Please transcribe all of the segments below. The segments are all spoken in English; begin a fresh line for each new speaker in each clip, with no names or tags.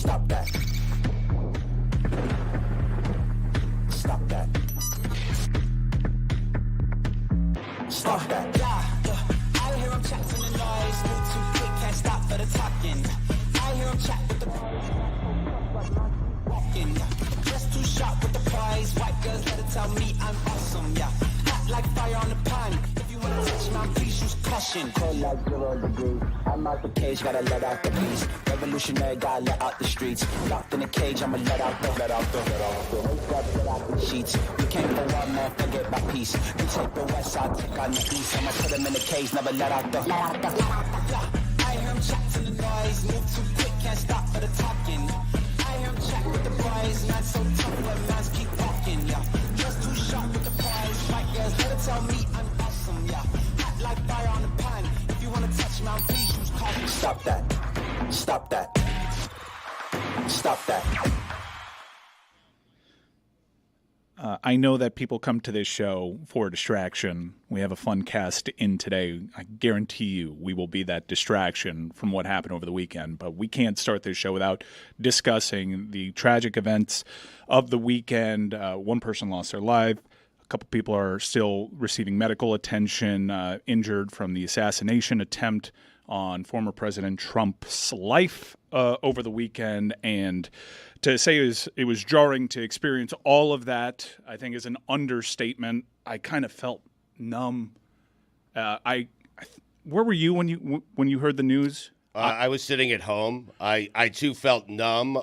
Stop that. Stop that. Stop that. Yeah. I hear him chat to the noise. Move too quick, can't stop for the talking. I hear him chat with the walking. Just too sharp with the prize. White girls let it tell me I'm awesome. Yeah. Hot like fire on the pan. If you wanna touch my please use caution. Cold like 0 degrees. I'm out the cage, gotta let out the beast. Revolutionary, gotta let out the streets. Locked in a cage, I'ma let out the sheets. We came for one man, forget my peace. You take the west side, take on the east. I'ma put him in the cage, never let out the. I hear him chat to the noise. Move too quick, can't stop for the talking. I hear him chat with the boys. Man so tough, but mans keep walking. Yeah, just too sharp with the prize. White girls, let it tell me I'm awesome. Yeah, hot like fire on the pan. If you wanna touch my please use caution. Stop that. Stop that. Stop that.
I know that people come to this show for a distraction. We have a fun cast in today. I guarantee you we will be that distraction from what happened over the weekend. But we can't start this show without discussing the tragic events of the weekend. One person lost their life. A couple people are still receiving medical attention, injured from the assassination attempt on former President Trump's life over the weekend. And to say it was jarring to experience all of that, I think is an understatement. I kind of felt numb. Where were you when you heard the news?
I was sitting at home. I too felt numb.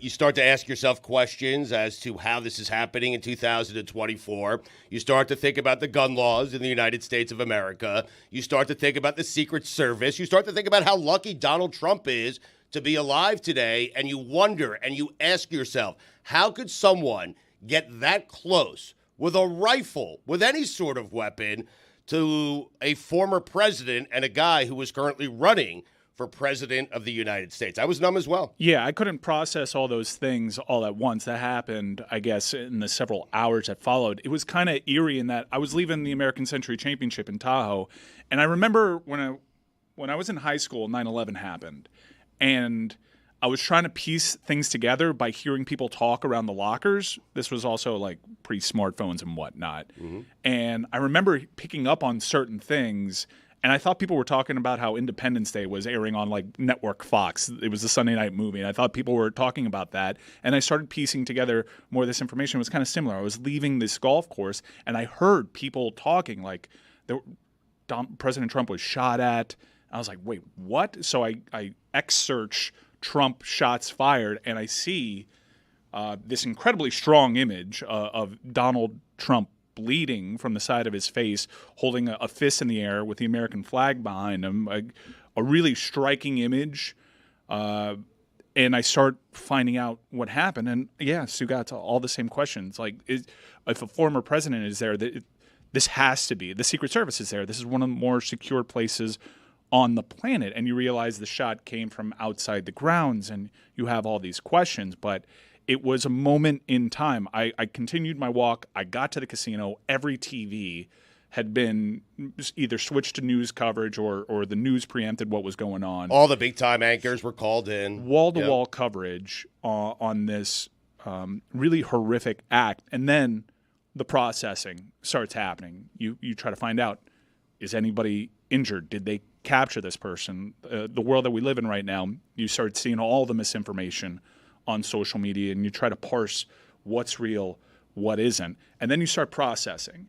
You start to ask yourself questions as to how this is happening in 2024. You start to think about the gun laws in the United States of America. You start to think about the Secret Service. You start to think about how lucky Donald Trump is to be alive today, and you wonder and you ask yourself, how could someone get that close with a rifle, with any sort of weapon, to a former president and a guy who was currently running for president of the United States? I was numb as well.
Yeah, I couldn't process all those things all at once. That happened, I guess, in the several hours that followed. It was kind of eerie in that I was leaving the American Century Championship in Tahoe, and I remember when I was in high school, 9/11 happened. And I was trying to piece things together by hearing people talk around the lockers. This was also like pre-smartphones and whatnot. Mm-hmm. And I remember picking up on certain things, and I thought people were talking about how Independence Day was airing on like Network Fox. It was a Sunday night movie, and I thought people were talking about that. And I started piecing together more of this information. It was kind of similar. I was leaving this golf course, and I heard people talking like President Trump was shot at. I was like, wait, what? So I X-search Trump shots fired, and I see this incredibly strong image of Donald Trump bleeding from the side of his face, holding a fist in the air with the American flag behind him, a really striking image. And I start finding out what happened. And, yeah, Stugotz, all the same questions. Like, if a former president is there, this has to be. The Secret Service is there. This is one of the more secure places on the planet, and you realize the shot came from outside the grounds, and you have all these questions. But it was a moment in time. I continued my walk. I got to the casino. Every TV had been either switched to news coverage or the news preempted what was going on.
All the big-time anchors were called in.
Wall-to-wall coverage on this really horrific act. And then the processing starts happening. You try to find out, is anybody injured? Did they capture this person? The world that we live in right now, you start seeing all the misinformation on social media, and you try to parse what's real, what isn't. And then you start processing.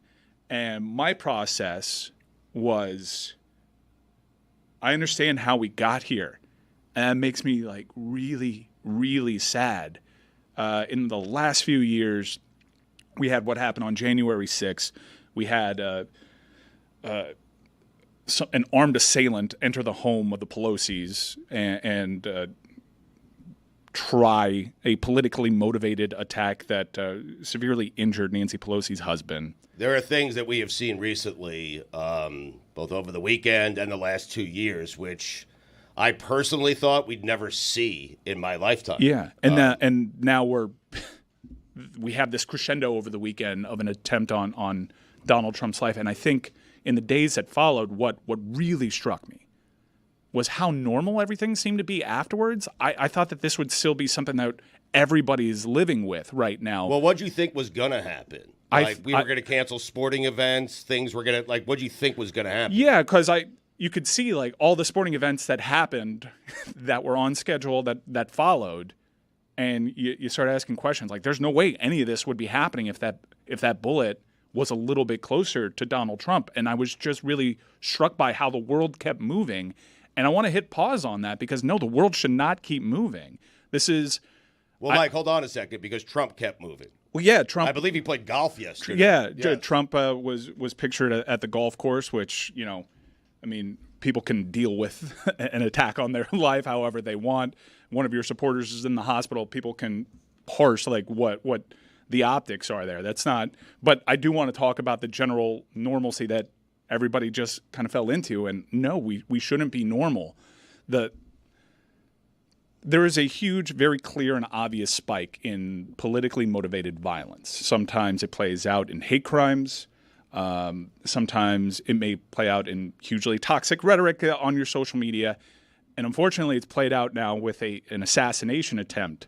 And my process was, I understand how we got here. And it makes me like really, really sad. In the last few years, we had what happened on January 6th. We had an armed assailant enter the home of the Pelosi's and try a politically motivated attack that severely injured Nancy Pelosi's husband.
There are things that we have seen recently, both over the weekend and the last 2 years, which I personally thought we'd never see in my lifetime.
Yeah, and now we have this crescendo over the weekend of an attempt on Donald Trump's life, and I think in the days that followed, what really struck me was how normal everything seemed to be afterwards. I thought that this would still be something that everybody's living with right now.
Well, what do you think was going to happen? Like, we were going to cancel sporting events, things were going to, like, what do you think was going to happen?
Yeah, because you could see, like, all the sporting events that happened that were on schedule that followed, and you start asking questions. Like, there's no way any of this would be happening if that bullet was a little bit closer to Donald Trump. And I was just really struck by how the world kept moving. And I want to hit pause on that because, no, the world should not keep moving. This is...
Well, Mike, hold on a second, because Trump kept moving.
Well, yeah, Trump...
I believe he played golf yesterday.
Yeah. Trump was pictured at the golf course, which, I mean, people can deal with an attack on their life however they want. One of your supporters is in the hospital. People can parse, like, what the optics are there. That's not... But I do want to talk about the general normalcy that everybody just kind of fell into. And no, we shouldn't be normal. There is a huge, very clear and obvious spike in politically motivated violence. Sometimes it plays out in hate crimes. Sometimes it may play out in hugely toxic rhetoric on your social media. And unfortunately, it's played out now with an assassination attempt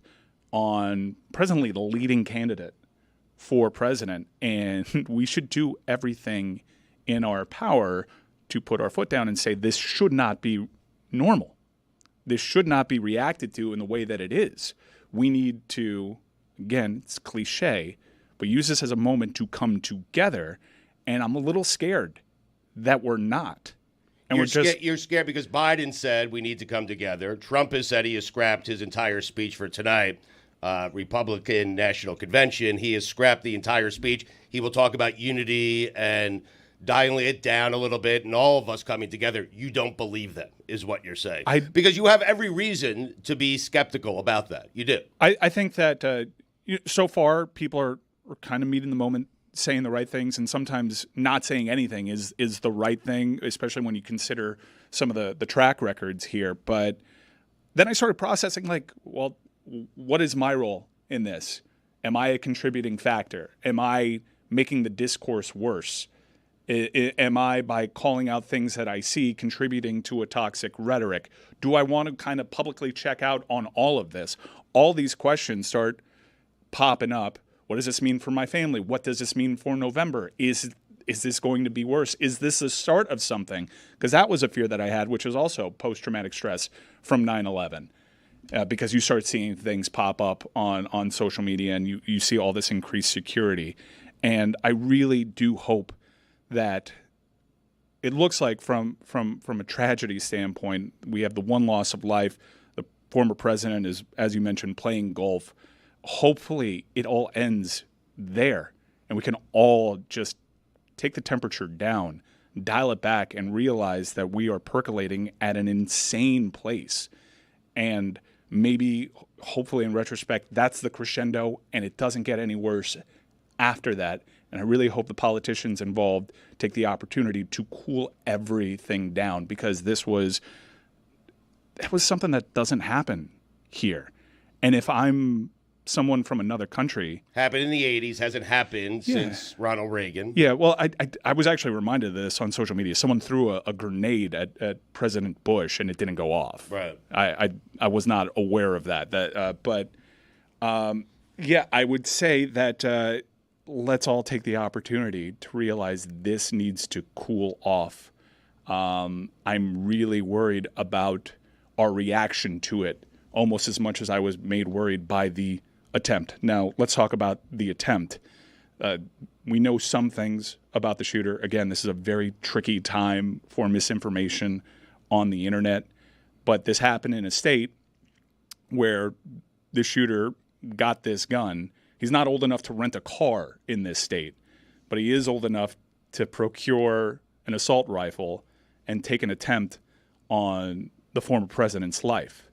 on presently the leading candidate for president. And we should do everything in our power to put our foot down and say this should not be normal. This should not be reacted to in the way that it is. We need to, again, it's cliche, but use this as a moment to come together. And I'm a little scared that we're not. And
you're scared because Biden said we need to come together. Trump has said he has scrapped his entire speech for tonight. Republican National Convention, he has scrapped the entire speech. He will talk about unity and dialing it down a little bit and all of us coming together. You don't believe them, is what you're saying. Because you have every reason to be skeptical about that. You do.
I think that so far people are kind of meeting the moment, saying the right things, and sometimes not saying anything is the right thing, especially when you consider some of the track records here. But then I started processing, like, well, what is my role in this? Am I a contributing factor? Am I making the discourse worse? Am I, by calling out things that I see, contributing to a toxic rhetoric? Do I want to kind of publicly check out on all of this? All these questions start popping up. What does this mean for my family? What does this mean for November? Is this going to be worse? Is this the start of something? Because that was a fear that I had, which was also post-traumatic stress from 9/11. Because you start seeing things pop up on social media and you see all this increased security. And I really do hope that it looks like from a tragedy standpoint, we have the one loss of life. The former president is, as you mentioned, playing golf. Hopefully it all ends there and we can all just take the temperature down, dial it back, and realize that we are percolating at an insane place. And maybe, hopefully in retrospect, that's the crescendo and it doesn't get any worse after that. And I really hope the politicians involved take the opportunity to cool everything down, because it was something that doesn't happen here. And if I'm someone from another country...
Happened in the 80s, hasn't happened since Ronald Reagan.
Yeah, well, I was actually reminded of this on social media. Someone threw a grenade at President Bush and it didn't go off.
Right.
I was not aware of that. But I would say that... let's all take the opportunity to realize this needs to cool off. I'm really worried about our reaction to it, almost as much as I was made worried by the attempt. Now, let's talk about the attempt. We know some things about the shooter. Again, this is a very tricky time for misinformation on the internet. But this happened in a state where the shooter got this gun. He's not old enough to rent a car in this state, but he is old enough to procure an assault rifle and take an attempt on the former president's life.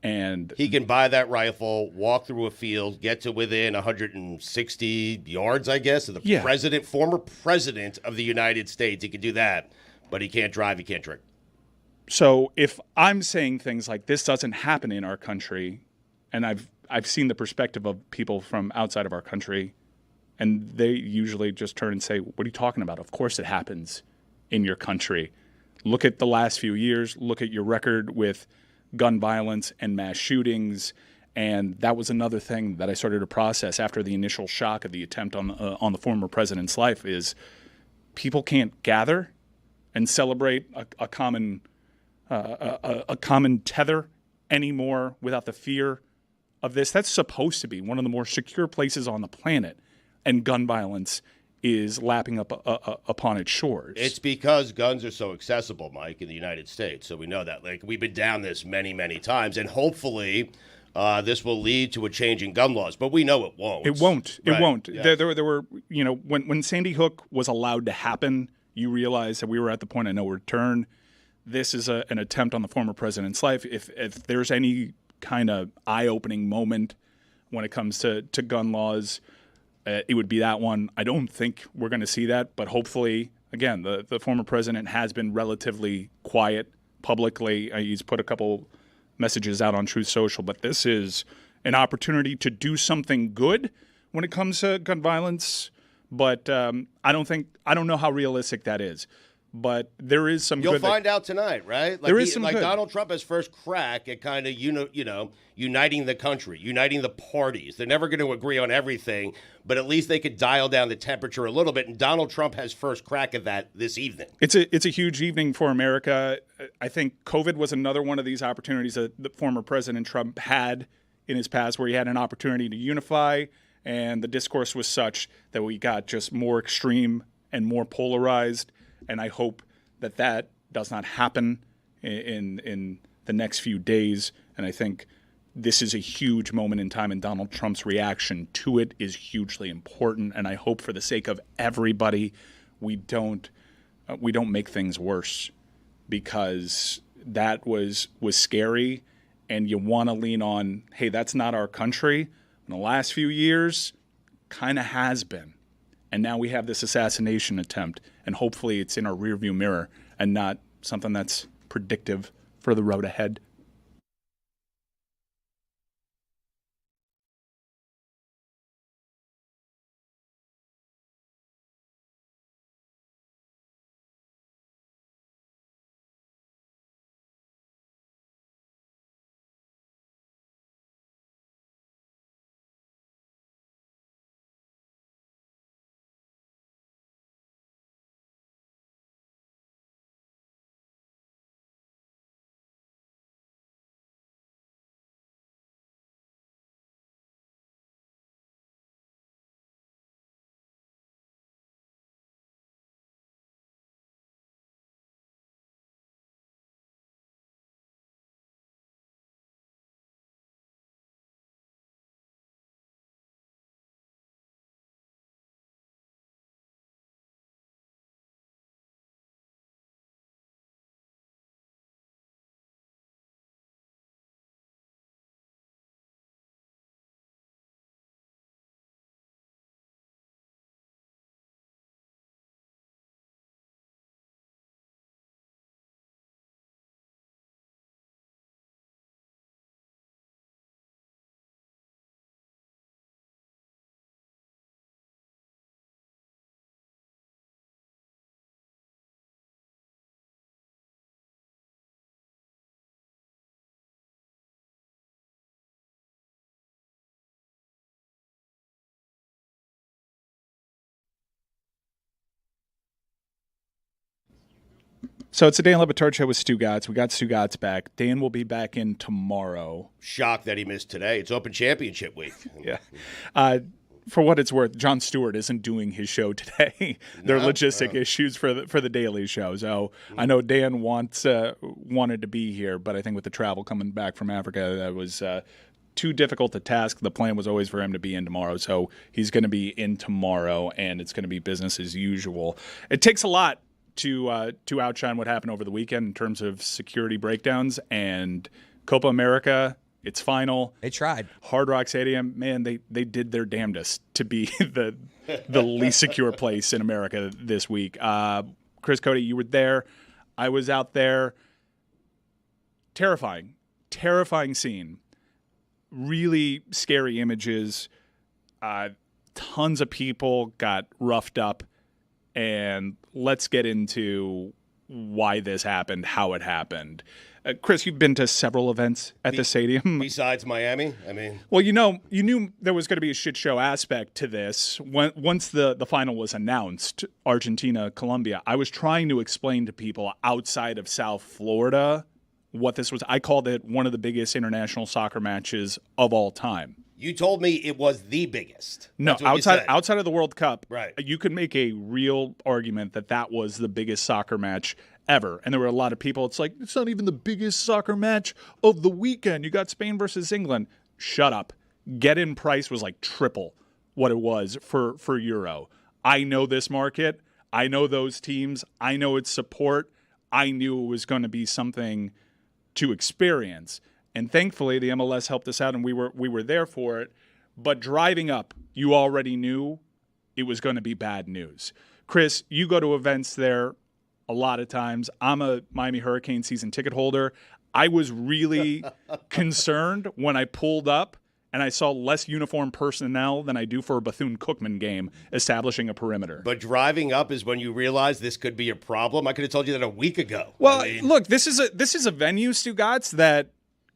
And
he can buy that rifle, walk through a field, get to within 160 yards, I guess, of the former president of the United States. He can do that, but he can't drive, he can't drink.
So if I'm saying things like this doesn't happen in our country, and I've seen the perspective of people from outside of our country, and they usually just turn and say, what are you talking about? Of course it happens in your country. look at the last few years, look at your record with gun violence and mass shootings. And that was another thing that I started to process after the initial shock of the attempt on the former president's life is people can't gather and celebrate a common tether anymore without the fear of this. That's supposed to be one of the more secure places on the planet, and gun violence is lapping up upon its shores.
It's because guns are so accessible, Mike, in the United States. So we know that. Like, we've been down this many, many times, and hopefully this will lead to a change in gun laws. But we know it won't.
It won't.
Right.
It won't.
Yes.
There were, when Sandy Hook was allowed to happen, you realize that we were at the point of no return. This is an attempt on the former president's life. If there's any kind of eye-opening moment when it comes to gun laws, it would be that one. I don't think we're going to see that, but hopefully, again, the former president has been relatively quiet publicly. He's put a couple messages out on Truth Social, but this is an opportunity to do something good when it comes to gun violence. But I don't know how realistic that is. But there is some.
You'll find out tonight, right? Like
there is some good.
Donald Trump has first crack at kind of uniting the country, uniting the parties. They're never going to agree on everything, but at least they could dial down the temperature a little bit. And Donald Trump has first crack at that this evening.
It's a huge evening for America. I think COVID was another one of these opportunities that the former President Trump had in his past, where he had an opportunity to unify, and the discourse was such that we got just more extreme and more polarized. And I hope that does not happen in the next few days. And I think this is a huge moment in time, and Donald Trump's reaction to it is hugely important. And I hope, for the sake of everybody, we don't make things worse, because that was scary. And you want to lean on, hey, that's not our country. In the last few years, kind of has been. And now we have this assassination attempt, and hopefully it's in our rearview mirror and not something that's predictive for the road ahead. So it's a Dan Le Batard Show with Stugotz. We got Stugotz back. Dan will be back in tomorrow.
Shocked that he missed today. It's Open Championship week.
Yeah. For what it's worth, Jon Stewart isn't doing his show today. There are logistic issues for the Daily Show. So I know Dan wanted to be here, but I think with the travel coming back from Africa, that was too difficult to task. The plan was always for him to be in tomorrow. So he's going to be in tomorrow, and it's going to be business as usual. It takes a lot to outshine what happened over the weekend in terms of security breakdowns, and Copa America, its final.
They tried.
Hard Rock Stadium, man, they did their damnedest to be the least secure place in America this week. Chris Cody, you were there. I was out there. Terrifying scene. Really scary images. Tons of people got roughed up. And let's get into why this happened, how it happened. Chris, you've been to several events at the stadium.
Besides Miami? I mean.
Well, you knew there was going to be a shit show aspect to this. Once the final was announced, Argentina, Colombia, I was trying to explain to people outside of South Florida what this was. I called it one of the biggest international soccer matches of all time.
You told me it was the biggest.
No, outside of the World Cup,
right?
You could make a real argument that was the biggest soccer match ever. And there were a lot of people, it's like, it's not even the biggest soccer match of the weekend. You got Spain versus England. Shut up. Get-in price was like triple what it was for Euro. I know this market. I know those teams. I know its support. I knew it was going to be something to experience. And thankfully, the MLS helped us out, and we were there for it. But driving up, you already knew it was going to be bad news. Chris, you go to events there a lot of times. I'm a Miami Hurricane season ticket holder. I was really concerned when I pulled up and I saw less uniformed personnel than I do for a Bethune-Cookman game establishing a perimeter.
But driving up is when you realize this could be a problem. I could have told you that a week ago.
Well, look, this is a venue, Stugotz, that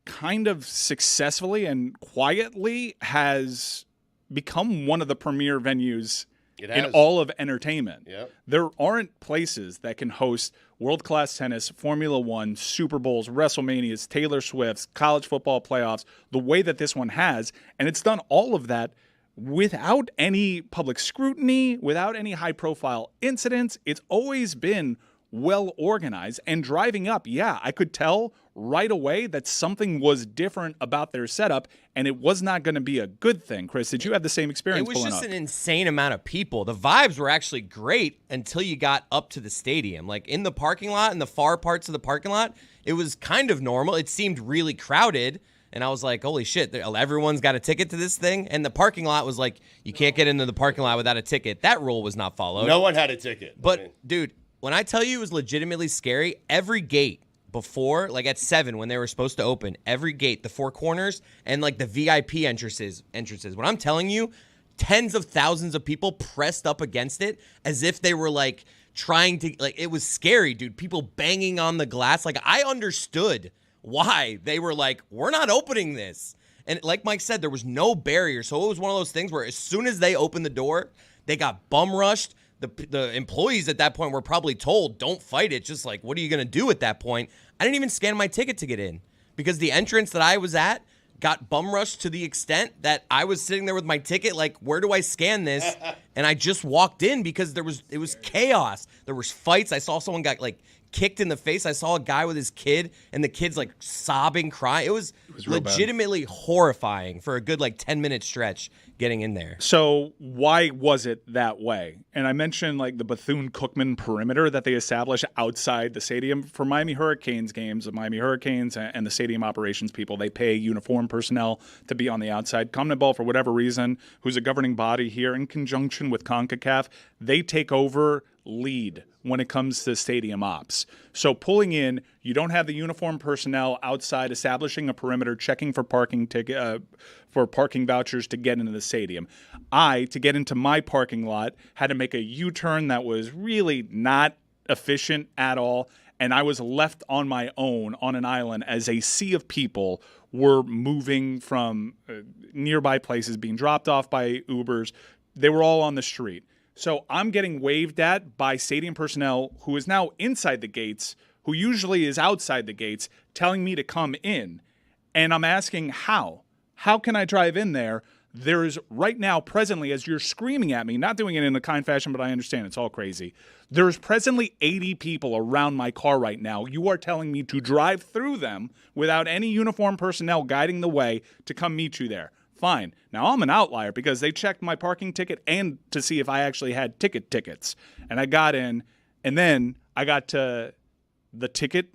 kind of successfully and quietly has become one of the premier venues in all of entertainment.
Yep.
There aren't places that can host world-class tennis, Formula One, Super Bowls, WrestleManias, Taylor Swift's, college football playoffs, the way that this one has. And it's done all of that without any public scrutiny, without any high-profile incidents. It's always been well organized. And driving up, I could tell right away that something was different about their setup, and it was not going to be a good thing. Chris, did you have the same experience?
It was just an insane amount of people. The vibes were actually great until you got up to the stadium. Like in the parking lot, in the far parts of the parking lot, it was kind of normal. It seemed really crowded. And I was like, holy shit, everyone's got a ticket to this thing? And the parking lot was like, you can't get into the parking lot without a ticket. That rule was not followed.
No one had a ticket.
But, dude, when I tell you it was legitimately scary, every gate before, like at 7 when they were supposed to open, every gate, the four corners, and like the VIP entrances. When I'm telling you, tens of thousands of people pressed up against it as if they were like trying to, like, it was scary, dude. People banging on the glass. Like, I understood why they were like, we're not opening this. And like Mike said, there was no barrier. So it was one of those things where as soon as they opened the door, they got bum rushed. The employees at that point were probably told, don't fight it. Just like, what are you going to do at that point? I didn't even scan my ticket to get in because the entrance that I was at got bum rushed to the extent that I was sitting there with my ticket like, where do I scan this? And I just walked in because it was chaos. There was fights. I saw someone got like kicked in the face. I saw a guy with his kid and the kid's like sobbing, crying. It was legitimately horrifying for a good like 10-minute stretch getting in there.
So why was it that way? And I mentioned like the Bethune-Cookman perimeter that they established outside the stadium for Miami Hurricanes games. The Miami Hurricanes and the stadium operations people, they pay uniform personnel to be on the outside. CONMEBOL, for whatever reason, who's a governing body here in conjunction with CONCACAF, they take over lead when it comes to stadium ops. So pulling in, you don't have the uniform personnel outside establishing a perimeter, checking for parking vouchers to get into the stadium. To get into my parking lot, had to make a U-turn that was really not efficient at all, and I was left on my own on an island as a sea of people were moving from nearby places, being dropped off by Ubers. They were all on the street. So I'm getting waved at by stadium personnel who is now inside the gates, who usually is outside the gates, telling me to come in. And I'm asking how? How can I drive in there? There's right now, presently, as you're screaming at me, not doing it in a kind fashion, but I understand it's all crazy. There's presently 80 people around my car right now. You are telling me to drive through them without any uniformed personnel guiding the way to come meet you there. Fine. Now, I'm an outlier because they checked my parking ticket and to see if I actually had tickets. And I got in, and then I got to the ticket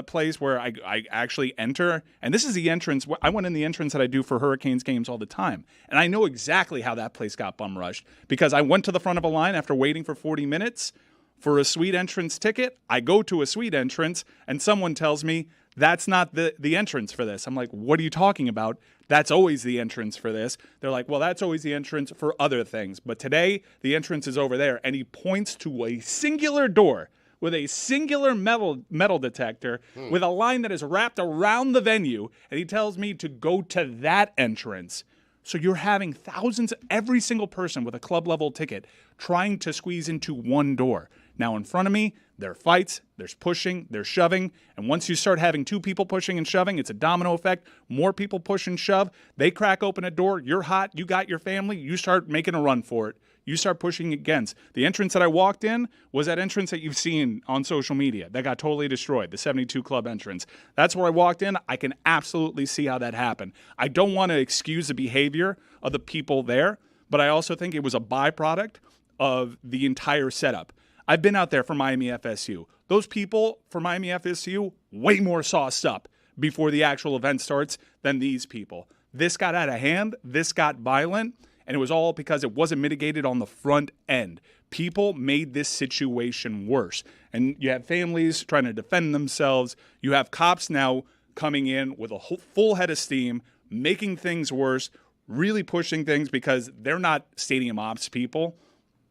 place where I actually enter. And this is the entrance. I went in the entrance that I do for Hurricanes games all the time. And I know exactly how that place got bum rushed because I went to the front of a line after waiting for 40 minutes for a suite entrance ticket. I go to a suite entrance, and someone tells me, that's not the entrance for this. I'm like, what are you talking about? That's always the entrance for this. They're like, well, that's always the entrance for other things. But today, the entrance is over there. And he points to a singular door, with a singular metal detector with a line that is wrapped around the venue, and he tells me to go to that entrance. So you're having thousands, every single person with a club level ticket trying to squeeze into one door. Now in front of me, there are fights, there's pushing, there's shoving, and once you start having two people pushing and shoving, it's a domino effect. More people push and shove, they crack open a door, you're hot, you got your family, you start making a run for it. You start pushing against. The entrance that I walked in was that entrance that you've seen on social media that got totally destroyed, the 72 Club entrance. That's where I walked in. I can absolutely see how that happened. I don't want to excuse the behavior of the people there, but I also think it was a byproduct of the entire setup. I've been out there for Miami FSU. Those people for Miami FSU, way more sauced up before the actual event starts than these people. This got out of hand. This got violent. And it was all because it wasn't mitigated on the front end. People made this situation worse. And you have families trying to defend themselves. You have cops now coming in with a full head of steam, making things worse, really pushing things because they're not stadium ops people.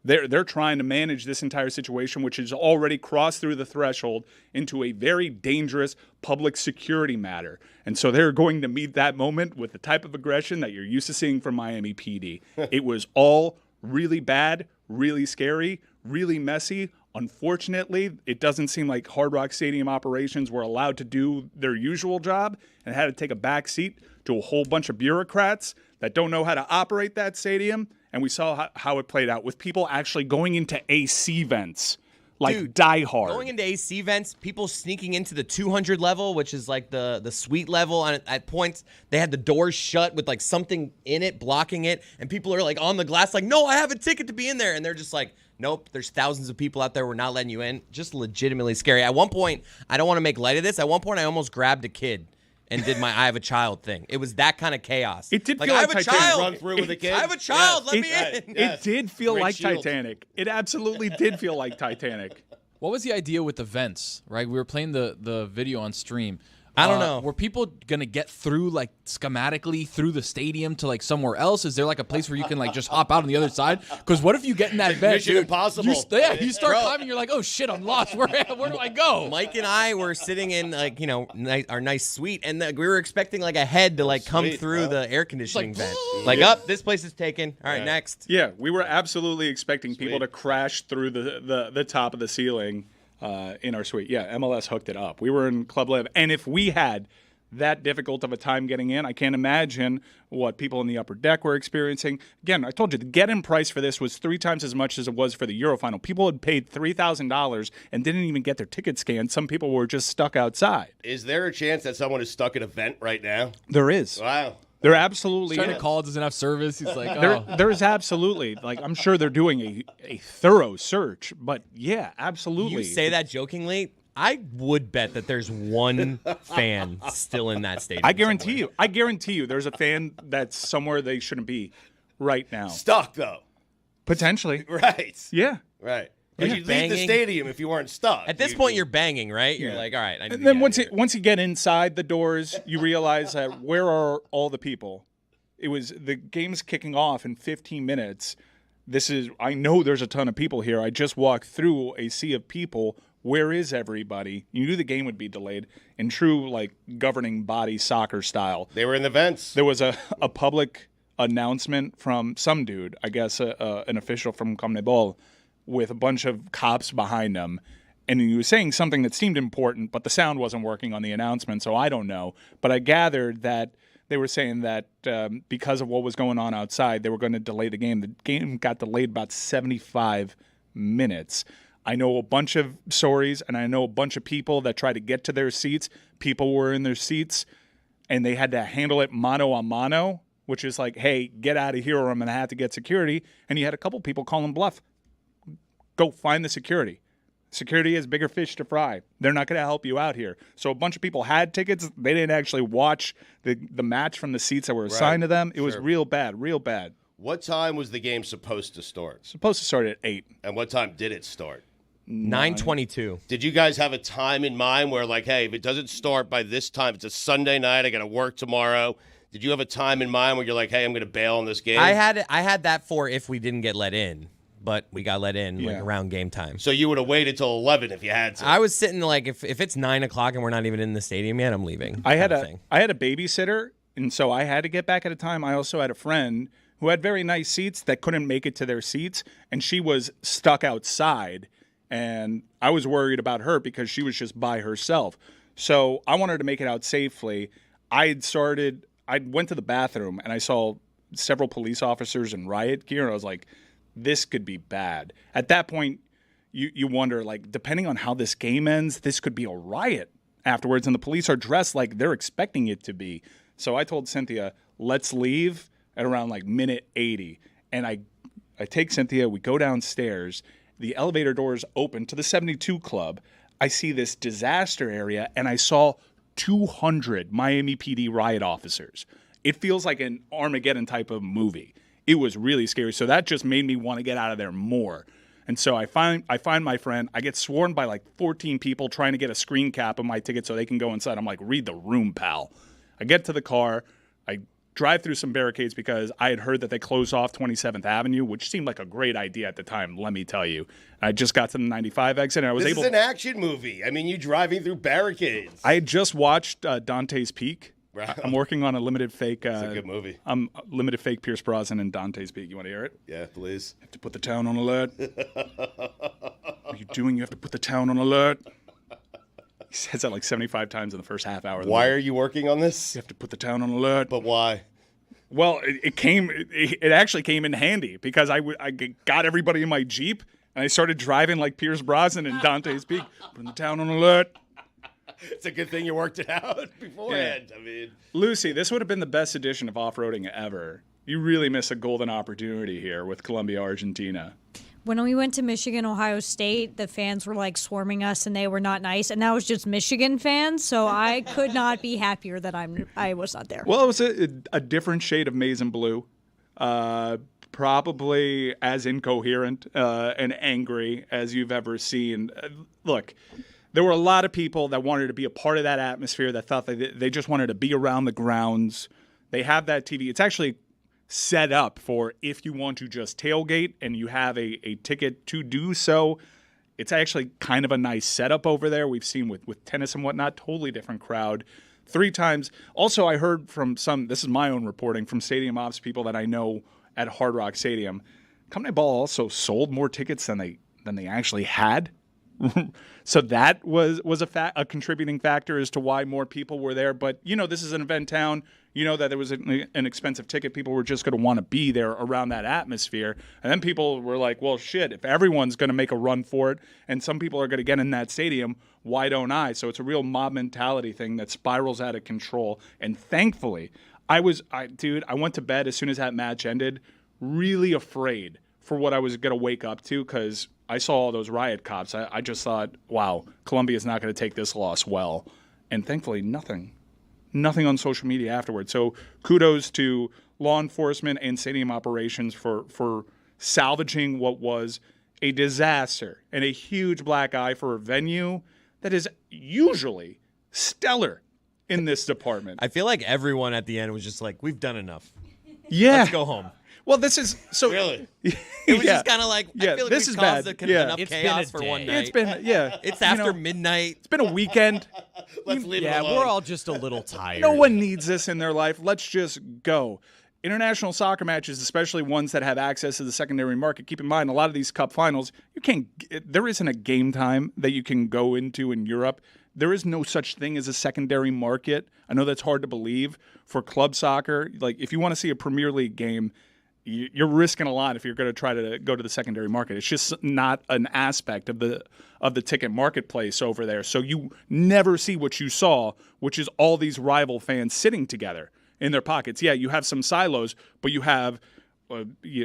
They're trying to manage this entire situation, which has already crossed through the threshold into a very dangerous public security matter. And so they're going to meet that moment with the type of aggression that you're used to seeing from Miami PD. It was all really bad, really scary, really messy. Unfortunately, it doesn't seem like Hard Rock Stadium operations were allowed to do their usual job and had to take a back seat to a whole bunch of bureaucrats that don't know how to operate that stadium. And we saw how it played out with people actually going into AC vents, like
Dude,
Die Hard.
Going into AC vents, people sneaking into the 200 level, which is like the suite level. And at points, they had the doors shut with like something in it, blocking it. And people are like on the glass like, no, I have a ticket to be in there. And they're just like, nope, there's thousands of people out there. We're not letting you in. Just legitimately scary. At one point, I don't want to make light of this. At one point, I almost grabbed a kid and did my I have a child thing. It was that kind of chaos.
It did
like,
feel
I
like
have a
Titanic.
child.
Run through with a kid.
I have a child. Let me in.
It did feel
Great
like
shield.
Titanic. It absolutely did feel like Titanic.
What was the idea with the vents, right? We were playing the video on stream.
I don't know.
Were people going to get through, like, schematically through the stadium to, like, somewhere else? Is there, like, a place where you can, like, just hop out on the other side? Because what if you get in that vent,
Mission
dude,
Impossible.
you start climbing, you're like, oh, shit, I'm lost. Where do I go?
Mike and I were sitting in, like, you know, our nice suite, and we were expecting, like, a head to, like, come
Sweet,
through
huh?
the air conditioning
Like,
vent. Like, up, this place is taken. All right,
Yeah.
next.
Yeah, we were absolutely expecting people
Sweet.
to crash through the top of the ceiling in our suite. Yeah, MLS hooked it up. We were in Club Live. And if we had that difficult of a time getting in, I can't imagine what people in the upper deck were experiencing. Again, I told you, the get-in price for this was 3 times as much as it was for the Euro Final. People had paid $3,000 and didn't even get their ticket scanned. Some people were just stuck outside.
Is there a chance that someone is stuck in a vent right now?
There is.
Wow.
There absolutely
Trying
is.
to call, doesn't have service. He's like, oh.
There's absolutely, like, I'm sure they're doing a thorough search, but yeah, absolutely.
You say that jokingly. I would bet that there's one fan still in that stadium.
I guarantee you there's a fan that's somewhere they shouldn't be right now.
Stuck, though.
Potentially.
Right.
Yeah.
Right. But you'd leave the
Banging.
stadium if you weren't stuck.
At this point, you're banging, right? You're like, all right. I need
And
to
then
get out of here.
once you get inside the doors, you realize that where are all the people? It was the game's kicking off in 15 minutes. I know there's a ton of people here. I just walked through a sea of people. Where is everybody? You knew the game would be delayed in true, like, governing body soccer style.
They were in the vents.
There was a public announcement from some dude, I guess an official from CONMEBOL, with a bunch of cops behind him. And he was saying something that seemed important, but the sound wasn't working on the announcement, so I don't know. But I gathered that they were saying that because of what was going on outside, they were going to delay the game. The game got delayed about 75 minutes. I know a bunch of stories, and I know a bunch of people that tried to get to their seats. People were in their seats, and they had to handle it mano a mano, which is like, hey, get out of here or I'm going to have to get security. And you had a couple people calling bluff. Go find the security. Security has bigger fish to fry. They're not going to help you out here. So a bunch of people had tickets. They didn't actually watch the match from the seats that were assigned to them. It was real bad, real bad.
What time was the game supposed to start?
Supposed to start at 8.
And what time did it start?
9:22.
Did you guys have a time in mind where, like, hey, if it doesn't start by this time, it's a Sunday night, I got to work tomorrow. Did you have a time in mind where you're like, hey, I'm going to bail on this game?
I had that for if we didn't get let in. but we got let in like
Yeah.
around game time.
So you would have waited till 11 if you had to.
I was sitting like, if it's 9 o'clock and we're not even in the stadium yet, I'm leaving.
I had
kind of
I had a babysitter, and so I had to get back at a time. I also had a friend who had very nice seats that couldn't make it to their seats, and she was stuck outside, and I was worried about her because she was just by herself. So I wanted to make it out safely. I went to the bathroom, and I saw several police officers in riot gear, and I was like, this could be bad. At that point, you wonder, like, depending on how this game ends, this could be a riot afterwards, and the police are dressed like they're expecting it to be. So I told Cynthia, let's leave at around like minute 80. And I take Cynthia, we go downstairs, the elevator doors open to the 72 Club. I see this disaster area, and I saw 200 Miami PD riot officers. It feels like an Armageddon type of movie. It was really scary. So that just made me want to get out of there more. And so I find my friend. I get swarmed by like 14 people trying to get a screen cap of my ticket so they can go inside. I'm like, read the room, pal. I get to the car. I drive through some barricades because I had heard that they closed off 27th Avenue, which seemed like a great idea at the time, let me tell you. I just got to the 95 exit, and I was
This
able
is an action movie. I mean, you driving through barricades.
I had just watched Dante's Peak.
Right.
I'm working on a limited fake.
It's a good movie.
Limited fake Pierce Brosnan and Dante's Peak. You want to hear it?
Yeah, please.
You have to put the town on alert. What are you doing? You have to put the town on alert. He says that like 75 times in the first half hour. Of the
Why
movie.
are you working on this?
You have to put the town on alert.
But why?
Well, it actually came in handy because I got everybody in my Jeep and I started driving like Pierce Brosnan and Dante's Peak, putting the town on alert.
It's a good thing you worked it out beforehand. I mean,
Lucy, this would have been the best edition of off-roading ever. You really miss a golden opportunity here with Colombia, Argentina.
When we went to Michigan, Ohio State, the fans were like swarming us and they were not nice. And that was just Michigan fans. So I could not be happier that I was not there.
Well, it was a different shade of maize and blue. Probably as incoherent and angry as you've ever seen. Look, there were a lot of people that wanted to be a part of that atmosphere, that thought that they just wanted to be around the grounds. They have that TV. It's actually set up for if you want to just tailgate and you have a ticket to do so. It's actually kind of a nice setup over there. We've seen with tennis and whatnot, totally different crowd. 3 times. Also, I heard from this is my own reporting, from stadium ops people that I know at Hard Rock Stadium. Company Ball also sold more tickets than they actually had. So that was a contributing factor as to why more people were there. But, this is an event town. You know that there was an expensive ticket. People were just going to want to be there around that atmosphere. And then people were like, well, shit, if everyone's going to make a run for it and some people are going to get in that stadium, why don't I? So it's a real mob mentality thing that spirals out of control. And thankfully, I went to bed as soon as that match ended, really afraid for what I was going to wake up to because I saw all those riot cops. I just thought, wow, Colombia's not going to take this loss well. And thankfully, nothing on social media afterwards. So kudos to law enforcement and stadium operations for salvaging what was a disaster and a huge black eye for a venue that is usually stellar in this department.
I feel like everyone at the end was just like, we've done enough.
Yeah.
Let's go home.
Well, this is so
really.
It was just kind of like, I feel like
this
we've
is
caused
bad.
enough
It's
chaos
been a
for one
day.
night.
It's been
It's after midnight.
It's been a weekend.
Let's leave it
Yeah,
alone.
we're all just a little tired.
No one needs this in their life. Let's just go. International soccer matches, especially ones that have access to the secondary market. Keep in mind, a lot of these cup finals, there isn't a game time that you can go into in Europe. There is no such thing as a secondary market. I know that's hard to believe for club soccer. Like, if you want to see a Premier League game, you're risking a lot if you're going to try to go to the secondary market. It's just not an aspect of the ticket marketplace over there. So you never see what you saw, which is all these rival fans sitting together in their pockets. Yeah, you have some silos, but you have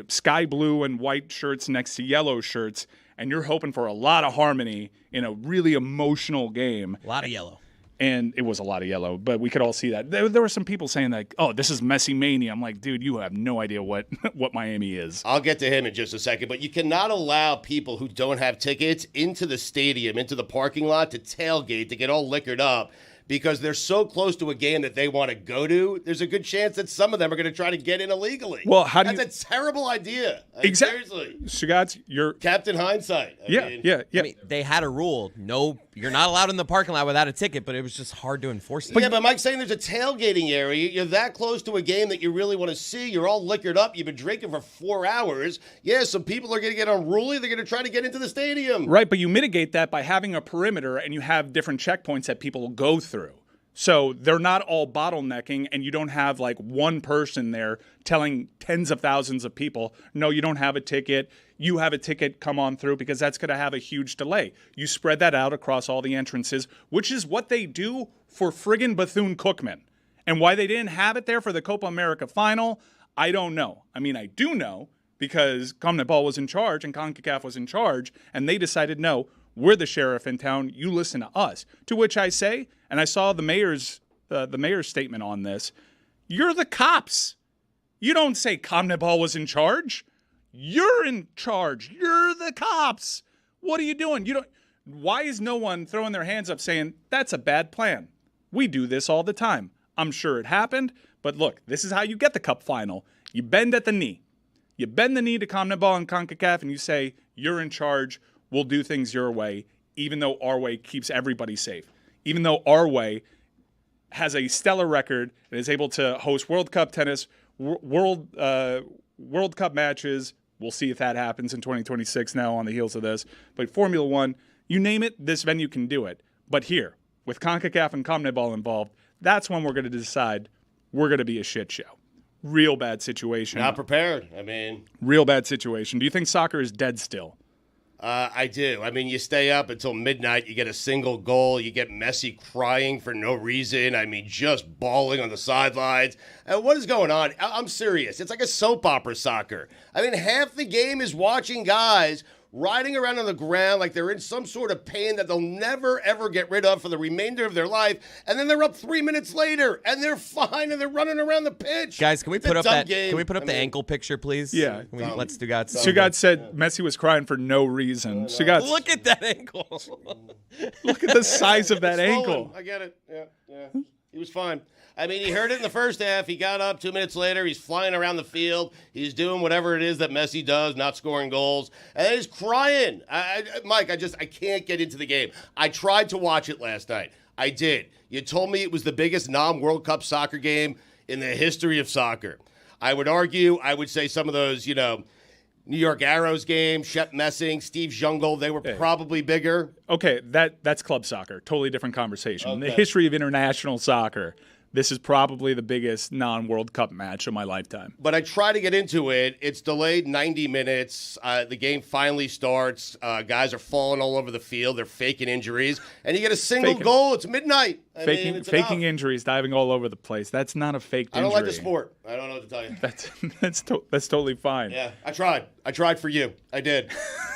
sky blue and white shirts next to yellow shirts, and you're hoping for a lot of harmony in a really emotional game.
A lot of yellow.
And it was a lot of yellow, but we could all see that. There were some people saying like, oh, this is Messi mania. I'm like, dude, you have no idea what Miami is.
I'll get to him in just a second, but you cannot allow people who don't have tickets into the stadium, into the parking lot to tailgate, to get all liquored up. because they're so close to a game that they want to go to. There's a good chance that some of them are going to try to get in illegally.
Well,
That's a terrible idea.
Exactly.
Seriously.
Stugotz, you're
Captain Hindsight. I mean,
I mean, they had a rule. No, you're not allowed in the parking lot without a ticket, but it was just hard to enforce it.
But Mike's saying there's a tailgating area. You're that close to a game that you really want to see. You're all liquored up. You've been drinking for 4 hours. Yeah, some people are going to get unruly. They're going to try to get into the stadium.
right, but you mitigate that by having a perimeter and you have different checkpoints that people will go through. So they're not all bottlenecking, and you don't have like one person there telling tens of thousands of people, no, you don't have a ticket. You have a ticket, come on through, because that's going to have a huge delay. You spread that out across all the entrances, which is what they do for friggin' Bethune-Cookman. And why they didn't have it there for the Copa America final, I don't know. I mean, I do know because CONMEBOL was in charge and CONCACAF was in charge, and they decided, no, we're the sheriff in town. You listen to us. To which I say, and I saw the mayor's statement on this, you're the cops. You don't say CONMEBOL was in charge. You're in charge. You're the cops. What are you doing? Why is no one throwing their hands up saying, that's a bad plan? We do this all the time. I'm sure it happened, but look, this is how you get the cup final. You bend at the knee. You bend the knee to CONMEBOL and CONCACAF and you say, you're in charge. We'll do things your way, even though our way keeps everybody safe. Even though our way has a stellar record and is able to host World Cup tennis, World Cup matches. We'll see if that happens in 2026 now on the heels of this. But Formula One, you name it, this venue can do it. But here, with CONCACAF and CONMEBOL involved, that's when we're going to decide we're going to be a shit show. Real bad situation.
Not prepared. I mean,
real bad situation. Do you think soccer is dead still?
I do. I mean, you stay up until midnight. You get a single goal. You get Messi crying for no reason. I mean, just bawling on the sidelines. What is going on? I'm serious. It's like a soap opera soccer. I mean, half the game is watching guys riding around on the ground like they're in some sort of pain that they'll never, ever get rid of for the remainder of their life. And then they're up 3 minutes later, and they're fine, and they're running around the pitch.
Guys, can we put up that? Can we put up the
mean,
ankle picture, please?
Yeah.
Let's Stugotz.
Stugotz said Messi was crying for no reason. Stugotz,
Look at that ankle.
look at the size of that
It's swollen.
ankle.
I get it. Yeah. He was fine. I mean, he heard it in the first half. He got up 2 minutes later. He's flying around the field. He's doing whatever it is that Messi does, not scoring goals. And then he's crying. Mike, I can't get into the game. I tried to watch it last night. I did. You told me it was the biggest non-World Cup soccer game in the history of soccer. I would argue, I would say some of those, New York Arrows games, Shep Messing, Steve Jungle, they were probably bigger.
Okay, that's club soccer. Totally different conversation. In the
Okay.
history of international soccer, this is probably the biggest non-World Cup match of my lifetime.
But I try to get into it. It's delayed 90 minutes. The game finally starts. Guys are falling all over the field. They're faking injuries. And you get a single goal. It's midnight. I mean, it's
Faking
enough.
injuries, diving all over the place. That's not a faked
I
injury.
don't like the sport. I don't know what to tell you.
That's totally fine.
Yeah, I tried. I tried for you. I did.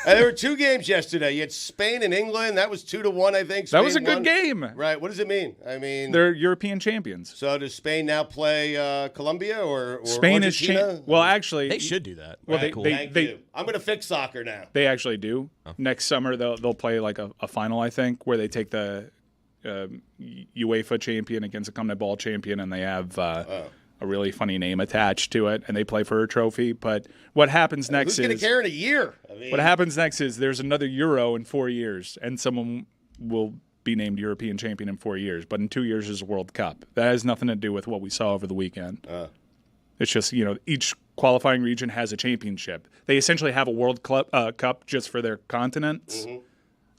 And there were 2 games yesterday. You had Spain and England. That was 2-1, I think.
That was a
Spain
good
won.
game.
Right. What does it mean? I mean,
They're European champions.
so does Spain now play Colombia or
Spain is
Argentina?
well, actually,
They should do that.
Well,
Right,
they-
cool.
Thank
they-
you. I'm going to fix soccer now.
They actually do. Next summer, they'll play like a final, I think, where they take the UEFA champion against a CONMEBOL champion, and they have a really funny name attached to it, and they play for a trophy. But what happens next
Who's going to
is
care in a year? I mean,
what happens next is there's another Euro in 4 years, and someone will be named European champion in 4 years. But in 2 years is a World Cup. That has nothing to do with what we saw over the weekend. It's just each qualifying region has a championship. They essentially have a World Cup just for their continents.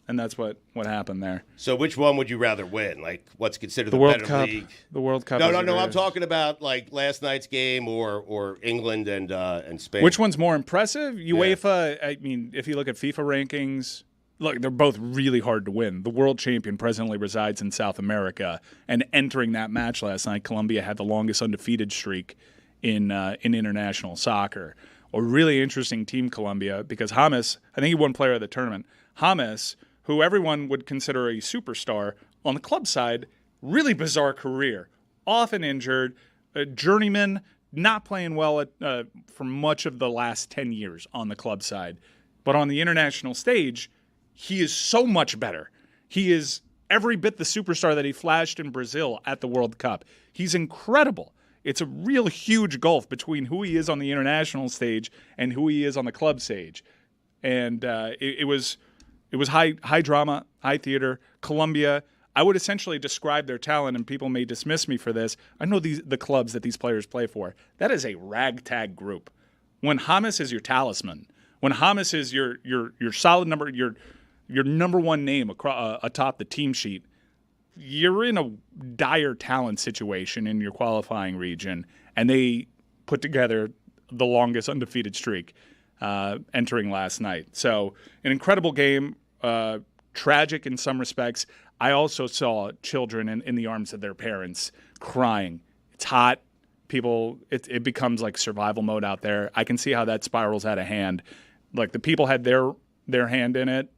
And that's what happened there.
So which one would you rather win? Like what's considered the
World
better
Cup.
league?
The World Cup.
No.
is
I'm
a-
talking about like last night's game or England and Spain.
Which one's more impressive? UEFA. I mean, if you look at FIFA rankings, look, they're both really hard to win. The world champion presently resides in South America, and entering that match last night, Colombia had the longest undefeated streak in international soccer. A really interesting team, Colombia, because James, I think he won player of the tournament. James, who everyone would consider a superstar, on the club side, really bizarre career. Often injured, a journeyman, not playing well for much of the last 10 years on the club side. But on the international stage, he is so much better. He is every bit the superstar that he flashed in Brazil at the World Cup. He's incredible. It's a real huge gulf between who he is on the international stage and who he is on the club stage. And it was high drama, high theater. Colombia, I would essentially describe their talent, and people may dismiss me for this. I know the clubs that these players play for. That is a ragtag group. When James is your talisman, when James is your solid number, your number one name atop the team sheet, you're in a dire talent situation in your qualifying region, and they put together the longest undefeated streak entering last night. So an incredible game, tragic in some respects. I also saw children in the arms of their parents crying. It's hot. People, it becomes like survival mode out there. I can see how that spirals out of hand. Like the people had their hand in it.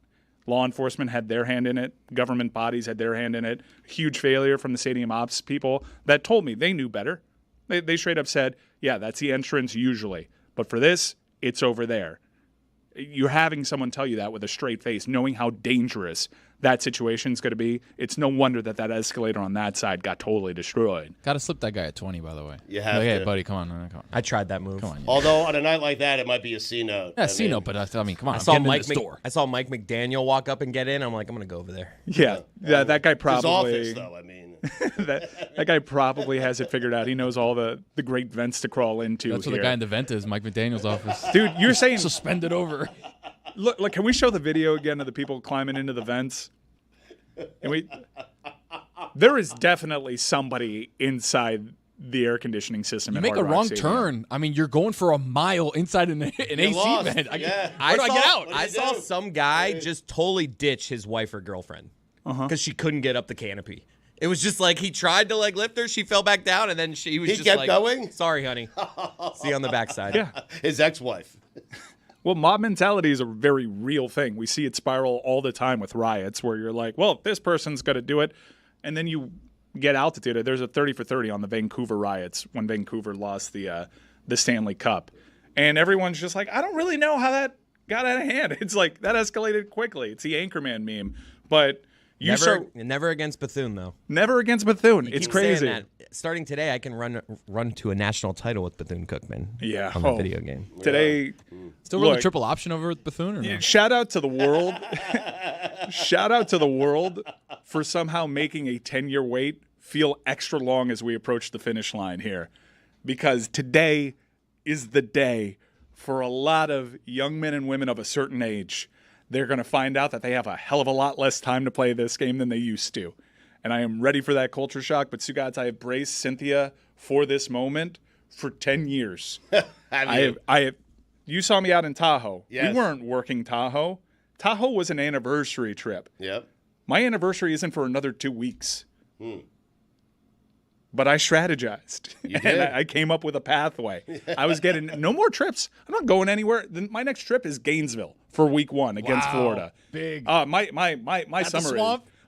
Law enforcement had their hand in it. Government bodies had their hand in it. Huge failure from the stadium ops people that told me they knew better. They straight up said, yeah, that's the entrance usually. But for this, it's over there. You're having someone tell you that with a straight face, knowing how dangerous that situation is going to be. It's no wonder that escalator on that side got totally destroyed.
Got to slip that guy at 20, by the way.
You have
Hey,
to.
buddy, come on.
I tried that move.
Come on.
Although on a night like that, it might be a C note.
Yeah, C note, but I mean, come on.
I
I'm
saw
getting
Mike.
in the store.
I saw Mike McDaniel walk up and get in. I'm like, I'm gonna go over there.
Yeah, that guy probably.
His office, though. I mean,
that guy probably has it figured out. He knows all the great vents to crawl into.
That's what
here.
the guy in the vent is, Mike McDaniel's office.
Dude, you're saying
Suspended over.
Look, can we show the video again of the people climbing into the vents? There is definitely somebody inside the air conditioning system.
You
at
make a
Hard Rock
wrong
Stadium.
turn. I mean, you're going for a mile inside an AC
lost.
vent.
Yeah.
Where do I get out?
What do
I
you
saw
do?
some guy just totally ditch his wife or girlfriend because she couldn't get up the canopy. It was just like he tried to like lift her, she fell back down, and then he was
He
just
kept
like,
going?
"Sorry, honey. See you on the backside."
Yeah.
his ex-wife.
Well, mob mentality is a very real thing. We see it spiral all the time with riots where you're like, well, this person's going to do it. And then you get altitude. There's a 30 for 30 on the Vancouver riots when Vancouver lost the Stanley Cup. And everyone's just like, I don't really know how that got out of hand. It's like that escalated quickly. It's the Anchorman meme. But you
Never against Bethune though.
never against Bethune. It's
Keep saying
crazy.
that. Starting today, I can run to a national title with Bethune-Cookman.
Yeah.
on the
Oh.
video game.
Today,
Still running
Look.
triple option over at Bethune or no?
shout out to the world. Shout out to the world for somehow making a 10-year wait feel extra long as we approach the finish line here. Because today is the day for a lot of young men and women of a certain age. They're going to find out that they have a hell of a lot less time to play this game than they used to. And I am ready for that culture shock. But Stugotz, I have braced Cynthia for this moment for 10 years. I have. You saw me out in Tahoe.
Yes.
We weren't working Tahoe. Tahoe was an anniversary trip.
Yep.
My anniversary isn't for another 2 weeks. But I strategized. And
did.
I came up with a pathway. I was getting no more trips. I'm not going anywhere. My next trip is Gainesville for week 1 against Florida.
Big.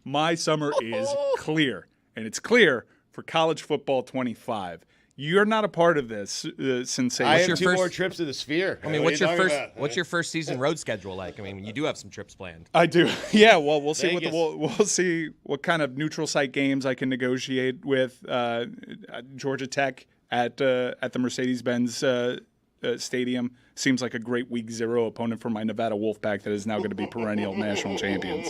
My summer is clear. And it's clear for college football 25. You're not a part of this sensation.
I have
your
2
first-
more trips to the Sphere.
I mean,
What
what's
are
your
you
first?
talking about?
What's your first season road schedule like? I mean, you do have some trips planned.
I do. Yeah, well, we'll see
Vegas.
we'll see what kind of neutral site games I can negotiate with Georgia Tech at the Mercedes-Benz Stadium. Seems like a great week 0 opponent for my Nevada Wolfpack that is now going to be perennial national champions.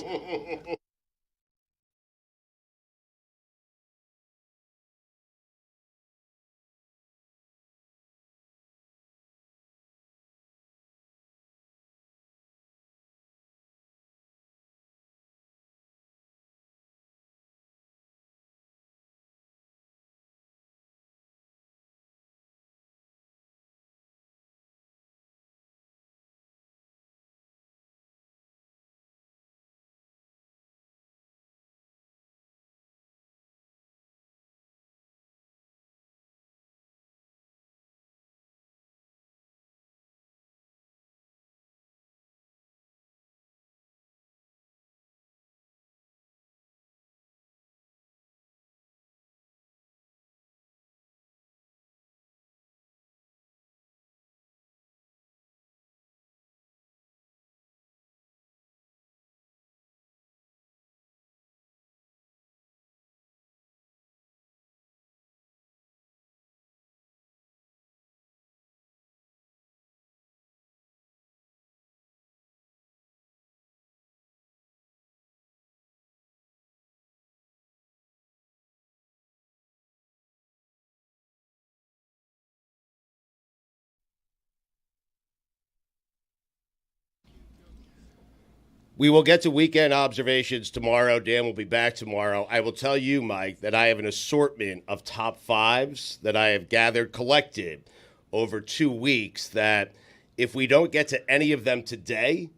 We will get to weekend observations tomorrow. Dan will be back tomorrow. I will tell you, Mike, that I have an assortment of top fives that I have collected over 2 weeks that if we don't get to any of them today,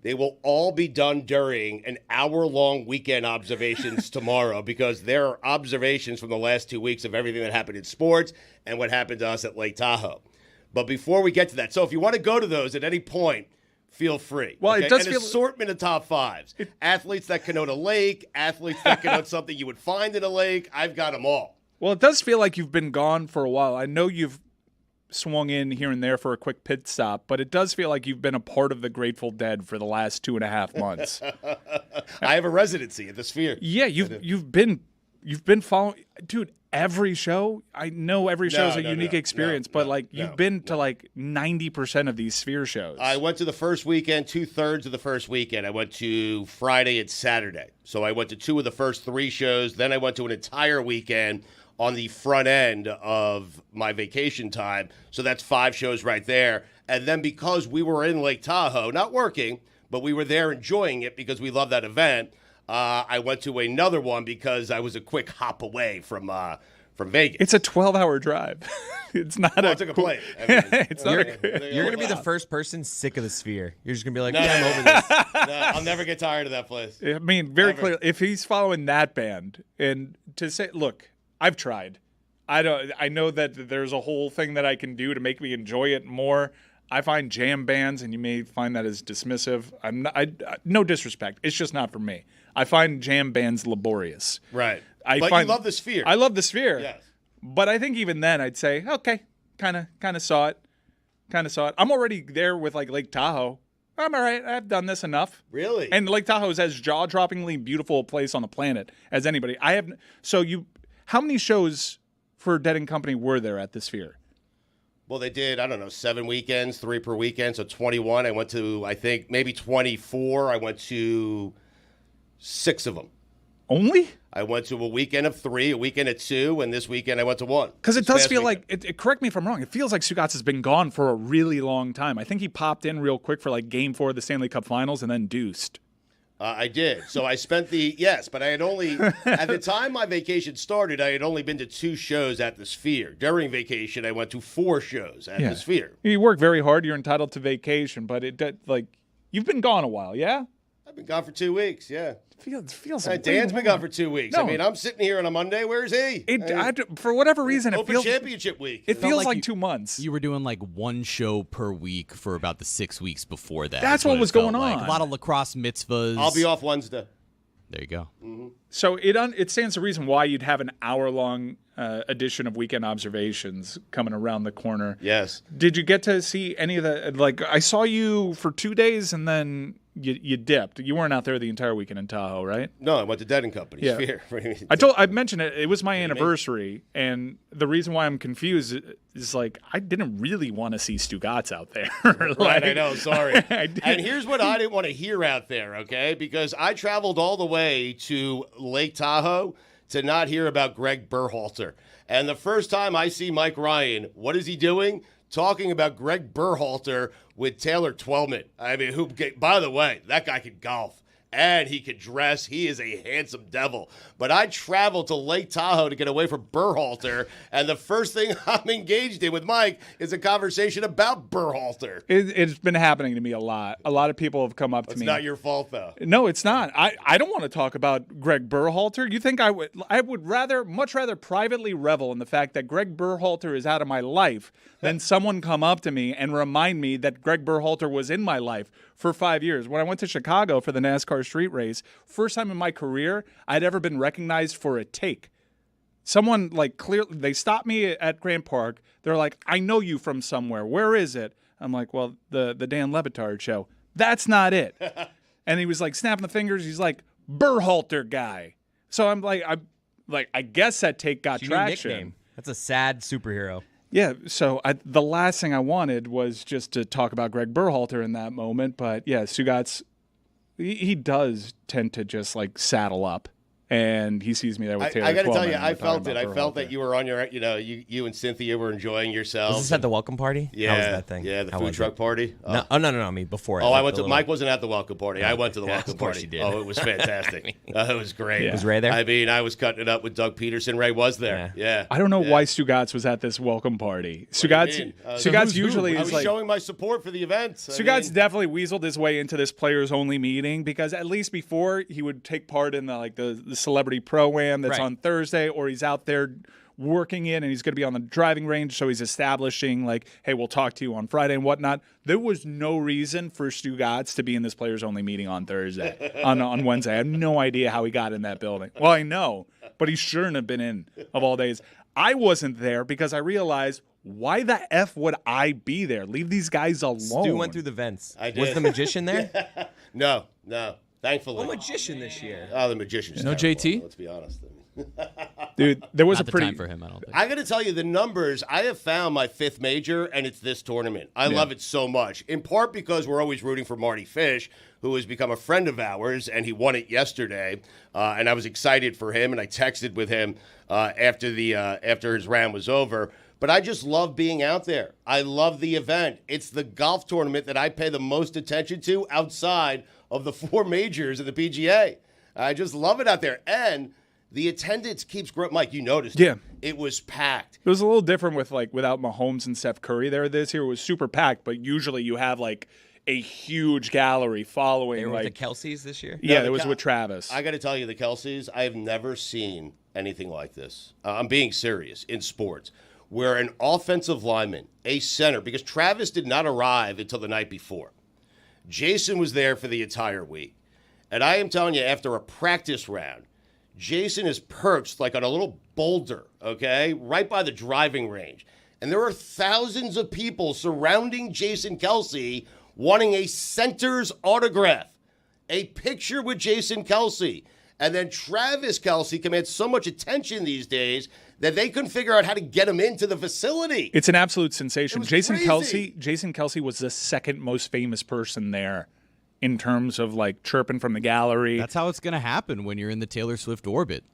they will all be done during an hour-long weekend observations tomorrow, because there are observations from the last 2 weeks of everything that happened in sports and what happened to us at Lake Tahoe. But before we get to that, so if you want to go to those at any point, feel free.
Well,
okay?
it does
An
feel
assortment of top fives. Athletes that connote a lake, athletes that connote something you would find in a lake. I've got them all.
Well, it does feel like you've been gone for a while. I know you've swung in here and there for a quick pit stop, but it does feel like you've been a part of the Grateful Dead for the last 2.5 months.
I have a residency at the Sphere.
Yeah, you've been following, dude. Every show, I know every show is a unique experience, but you've been to like 90% of these Sphere shows.
I went to the first weekend, 2/3 of the first weekend. I went to Friday and Saturday. So I went to 2 of the first 3 shows. Then I went to an entire weekend on the front end of my vacation time. So that's 5 shows right there. And then because we were in Lake Tahoe, not working, but we were there enjoying it because we love that event, I went to another one because I was a quick hop away from Vegas.
It's a 12-hour drive. It's not
Well, it's a complaint. I mean,
it's not
You're gonna be the first person sick of the Sphere. You're just gonna be like,
No,
I'm over this.
No, I'll never get tired of that place.
I mean, very
Ever.
clear. If he's following that band, and to say, look, I've tried. I know that there's a whole thing that I can do to make me enjoy it more. I find jam bands, and you may find that as dismissive. No disrespect. It's just not for me. I find jam bands laborious.
Right.
But
you love the Sphere.
I love the Sphere.
Yes.
But I think even then I'd say, okay, kind of saw it. I'm already there with like Lake Tahoe. I'm all right. I've done this enough.
Really?
And Lake Tahoe is as jaw-droppingly beautiful a place on the planet as anybody. How many shows for Dead & Company were there at the Sphere?
Well, they did, 7 weekends, 3 per weekend, so 21. I went to, I think, maybe 24. I went to 6 of them.
Only?
I went to a weekend of 3, a weekend of 2, and this weekend I went to 1.
Because it
This
does
past
feel
weekend.
like, correct me if I'm wrong, it feels like Stugotz has been gone for a really long time. I think he popped in real quick for like Game 4 of the Stanley Cup Finals and then deuced.
I did. So I spent but I had only, at the time my vacation started, I had only been to 2 shows at the Sphere. During vacation, I went to 4 shows at the Sphere.
You work very hard. You're entitled to vacation, but you've been gone a while, yeah?
I've been gone for 2 weeks, yeah.
Feels
Dan's been gone for 2 weeks.
No.
I mean, I'm sitting here on a Monday. Where's he?
For whatever reason,
Open Championship week.
It feels
like
like
you-
2 months.
You were doing like 1 show per week for about the 6 weeks before that.
That's
is
what
it
was
felt
going
like.
on.
A lot of lacrosse mitzvahs.
I'll be off Wednesday.
There you go.
So it stands to reason why you'd have an hour-long edition of Weekend Observations coming around the corner.
Yes.
Did you get to see any of the, I saw you for 2 days and then you dipped. You weren't out there the entire weekend in Tahoe, right?
No, I went to Dead & Company.
Yeah.
Sphere.
I mentioned it. It was my anniversary, and the reason why I'm confused is I didn't really want to see Stugotz out there.
Right, I know. Sorry.
did.
And here's what I didn't want to hear out there, okay? Because I traveled all the way to Lake Tahoe to not hear about Greg Berhalter. And the first time I see Mike Ryan, what is he doing? Talking about Greg Berhalter with Taylor Twellman. I mean, by the way, that guy could golf. And he could dress. He is a handsome devil. But I traveled to Lake Tahoe to get away from Berhalter, and the first thing I'm engaged in with Mike is a conversation about Berhalter.
It's been happening to me a lot. A lot of people have come up to
It's
me.
not your fault, though.
No, it's not. I don't want to talk about Greg Berhalter. You think I would much rather privately revel in the fact that Greg Berhalter is out of my life than someone come up to me and remind me that Greg Berhalter was in my life for 5 years. When I went to Chicago for the NASCAR street race, first time in my career I'd ever been recognized for a take. Someone clearly, they stopped me at Grant Park. They're like, I know you from somewhere. Where is it? I'm like, well, the Dan Le Batard Show. That's not it. And he was snapping the fingers. He's like, Berhalter guy. So I'm I guess that take got
It's your new
traction.
nickname. That's a sad superhero.
Yeah, so the last thing I wanted was just to talk about Greg Berhalter in that moment. But yeah, Stugotz, he does tend to just saddle up. And he sees me there with Taylor.
I got to tell you,
Twellman, and
I
we're
felt
talking
it.
about
I
Burrow
felt
there.
that you were on your, you and Cynthia were enjoying yourselves.
Was this at the welcome party?
Yeah.
How was that thing?
Yeah, the
How
food
was
truck
it?
party.
No, no. I mean, before it.
Oh, I
like
went
the
to.
little-
Mike wasn't at the welcome party. I went to the
Yeah,
welcome
of course
party.
you did.
Oh, it was fantastic. It was great.
Was Ray there?
I mean, I was cutting it up with Doug Peterson. Ray was there. Yeah.
I don't know why Stugotz was at this welcome party. Stugotz
who's who?
usually
I
is
was
like.
showing my support for the event.
Stugotz definitely weaseled his way into this players-only meeting because at least before he would take part in the celebrity pro-am that's
Right.
on Thursday, or he's out there working in and he's going to be on the driving range, so he's establishing like, hey, we'll talk to you on Friday and whatnot. There was no reason for Stugotz to be in this players-only meeting on Thursday, on Wednesday. I have no idea how he got in that building. Well, I know, but he shouldn't have been in of all days. I wasn't there because I realized, why the F would I be there? Leave these guys alone.
Stu went through the vents.
I did.
Was the magician there?
No. Thankfully.
What magician this year?
Oh, the magician's
No
terrible,
JT?
Let's be honest.
Dude, there was
Not
a
the
pretty
time for him, I don't think.
I got to tell you, the numbers, I have found my fifth major, and it's this tournament. I love it so much, in part because we're always rooting for Marty Fish, who has become a friend of ours, and he won it yesterday. And I was excited for him, and I texted with him after his round was over. But I just love being out there. I love the event. It's the golf tournament that I pay the most attention to outside of the four majors of the PGA. I just love it out there. And the attendance keeps growing. Mike, you noticed it.
Yeah.
It was packed.
It was a little different with without Mahomes and Steph Curry there this year. It was super packed, but usually you have a huge gallery following.
They were with the Kelseys this year?
Yeah,
No,
it was with Travis.
I got to tell you, the Kelseys, I have never seen anything like this. I'm being serious in sports, where an offensive lineman, a center, because Travis did not arrive until the night before. Jason was there for the entire week. And I am telling you, after a practice round, Jason is perched like on a little boulder, okay, right by the driving range. And there are thousands of people surrounding Jason Kelsey wanting a center's autograph, a picture with Jason Kelsey. And then Travis Kelsey commands so much attention these days that they couldn't figure out how to get him into the facility.
It's an absolute sensation.
was
Jason
crazy.
Kelsey was the second most famous person there in terms of chirping from the gallery.
That's how it's going to happen when you're in the Taylor Swift orbit.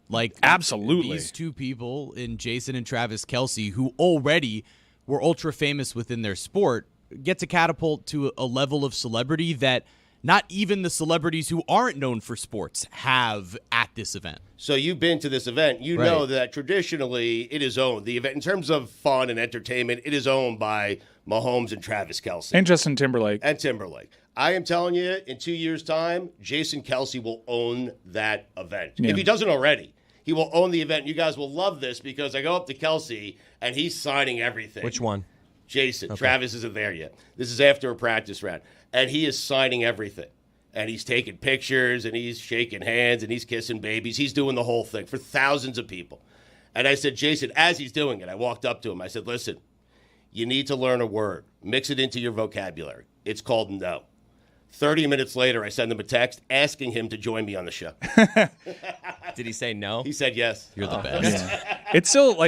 Absolutely.
These two people in Jason and Travis Kelsey, who already were ultra famous within their sport, get to catapult to a level of celebrity that not even the celebrities who aren't known for sports have at this event.
So you've been to this event. You know that traditionally it is owned. The event, in terms of fun and entertainment, it is owned by Mahomes and Travis Kelsey.
And Justin Timberlake.
And Timberlake. I am telling you, in 2 years' time, Jason Kelsey will own that event.
Yeah.
If he doesn't already, he will own the event. You guys will love this because I go up to Kelsey, and he's signing everything.
Which one?
Jason. Travis isn't there yet. This is after a practice round. And he is signing everything. And he's taking pictures, and he's shaking hands, and he's kissing babies. He's doing the whole thing for thousands of people. And I said, Jason, as he's doing it, I walked up to him. I said, listen, you need to learn a word. Mix it into your vocabulary. It's called no. 30 minutes later, I send him a text asking him to join me on the show.
Did he say no?
He said yes.
You're the best.
It's still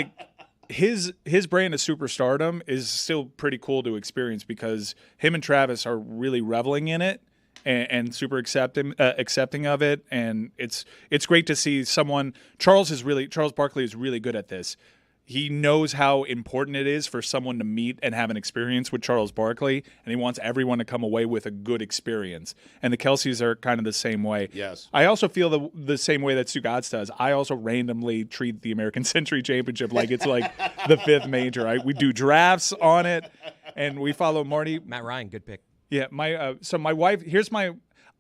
his brand of superstardom is still pretty cool to experience because him and Travis are really reveling in it and super accepting of it, and it's great to see someone. Charles Barkley is really good at this. He knows how important it is for someone to meet and have an experience with Charles Barkley, and he wants everyone to come away with a good experience. And the Kelseys are kind of the same way.
Yes.
I also feel the same way that Stugotz does. I also randomly treat the American Century Championship like it's like the fifth major. We do drafts on it, and we follow Marty.
Matt Ryan, good pick.
Yeah, my wife.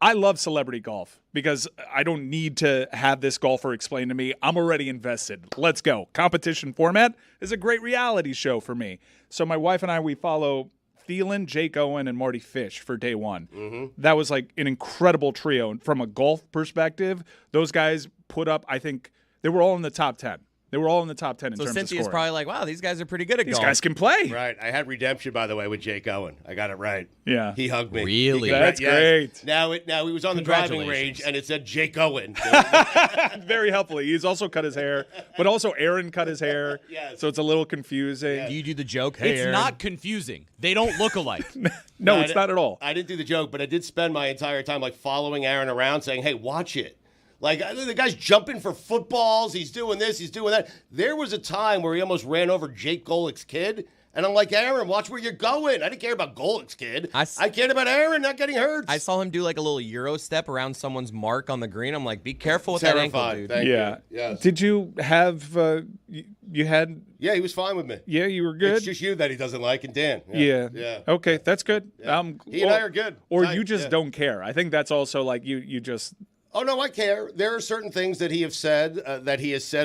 I love celebrity golf because I don't need to have this golfer explain to me. I'm already invested. Let's go. Competition format is a great reality show for me. So my wife and I, we follow Thielen, Jake Owen, and Marty Fish for day one. Mm-hmm. That was an incredible trio. From a golf perspective, those guys put up, I think, they were all in the top 10. They were all in the top 10 in terms of scoring.
So Cynthia's probably like, wow, these guys are pretty good at
These
golf.
guys can play.
Right. I had redemption, by the way, with Jake Owen. I got it right.
Yeah.
He hugged me.
Really?
That's great.
Now he was on the driving range,
Congratulations.
and it said Jake Owen.
Very helpfully. He's also cut his hair, but also Aaron cut his hair.
Yes.
So it's a little confusing.
Do you do the joke? Hey,
It's
Aaron.
not confusing. They don't look alike.
No,
I
it's not at all.
I didn't do the joke, but I did spend my entire time following Aaron around saying, hey, watch it. Like, the guy's jumping for footballs. He's doing this. He's doing that. There was a time where he almost ran over Jake Golick's kid. And I'm like, Aaron, watch where you're going. I didn't care about Golick's kid. I cared about Aaron not getting hurt.
I saw him do like a little Euro step around someone's mark on the green. I'm like, be careful with that ankle, dude.
Thank
Yeah.
you. Yes.
Did you have, you had,
Yeah, he was fine with me.
yeah, you were good?
It's just you that he doesn't like, and Dan.
Yeah.
Yeah.
Okay, that's good.
Yeah. He and I are good.
Or
Tight,
you just
yeah.
don't care. I think that's also like you just.
Oh, no, I care. There are certain things that he has said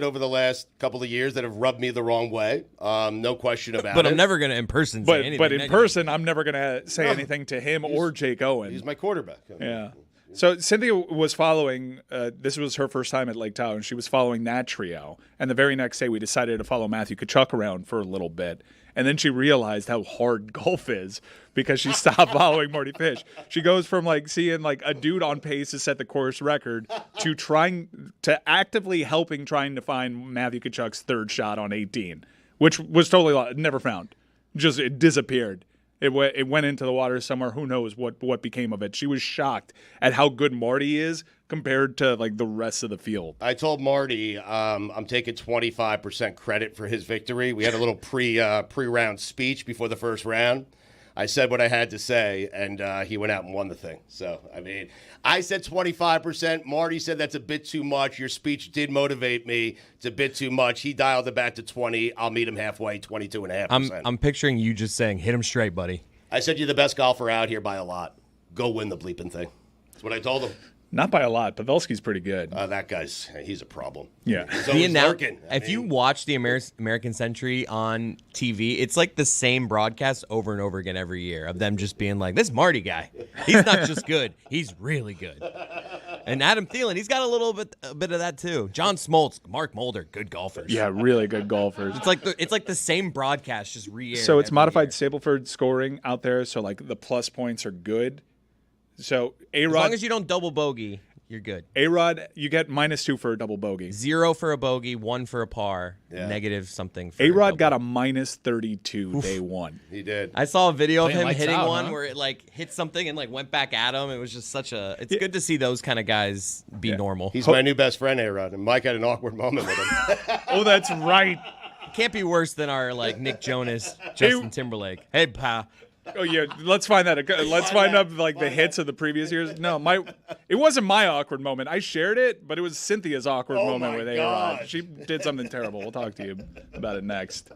over the last couple of years that have rubbed me the wrong way. No question about it.
But I'm never going to in person say anything.
But in
negative.
person, I'm never going to say anything to him or Jake Owen.
He's my quarterback.
Yeah. So Cynthia was following, this was her first time at Lake Tahoe, and she was following that trio. And the very next day, we decided to follow Matthew Tkachuk around for a little bit. And then she realized how hard golf is because she stopped following Marty Fish. She goes from like seeing like a dude on pace to set the course record to actively trying to find Matthew Tkachuk's third shot on 18, which was totally never found. Just it disappeared. It went into the water somewhere. Who knows what became of it? She was shocked at how good Marty is compared to like the rest of the field.
I told Marty I'm taking 25% credit for his victory. We had a little pre-round speech before the first round. I said what I had to say, and he went out and won the thing. So, I mean, I said 25%. Marty said that's a bit too much. Your speech did motivate me. It's a bit too much. He dialed it back to 20. I'll meet him halfway, 22.5%.
I'm picturing you just saying, hit him straight, buddy.
I said you're the best golfer out here by a lot. Go win the bleeping thing. That's what I told him.
Not by a lot. Pavelski's pretty good.
That he's a problem.
Yeah.
He's always lurking.
If you watch the American Century on TV, it's like the same broadcast over and over again every year of them just being like, this Marty guy, he's not just good, he's really good. And Adam Thielen, he's got a bit of that too. John Smoltz, Mark Mulder, good golfers.
Yeah, really good golfers.
It's like the same broadcast just re-aired.
So it's modified
year.
Stableford scoring out there. So like the plus points are good. So A-Rod,
As long as you don't double bogey, you're good.
A-Rod, you get -2 for a double bogey.
0 for a bogey, 1 for a par, negative something for
A-Rod got a -32 day one.
He did.
I saw a video of
Playing
him
lights
hitting
out,
one
huh?
where it like hit something and like went back at him. It was just it's good to see those kind of guys be normal.
He's my new best friend, A-Rod, and Mike had an awkward moment with him.
Oh, that's right.
Can't be worse than our like Nick Jonas, Justin Timberlake. Hey, pa.
Oh yeah, let's find that. Let's find up like the hits of the previous years. No, it wasn't my awkward moment. I shared it, but it was Cynthia's awkward moment
my
with A-Rod.
gosh.
She did something terrible. We'll talk to you about it next.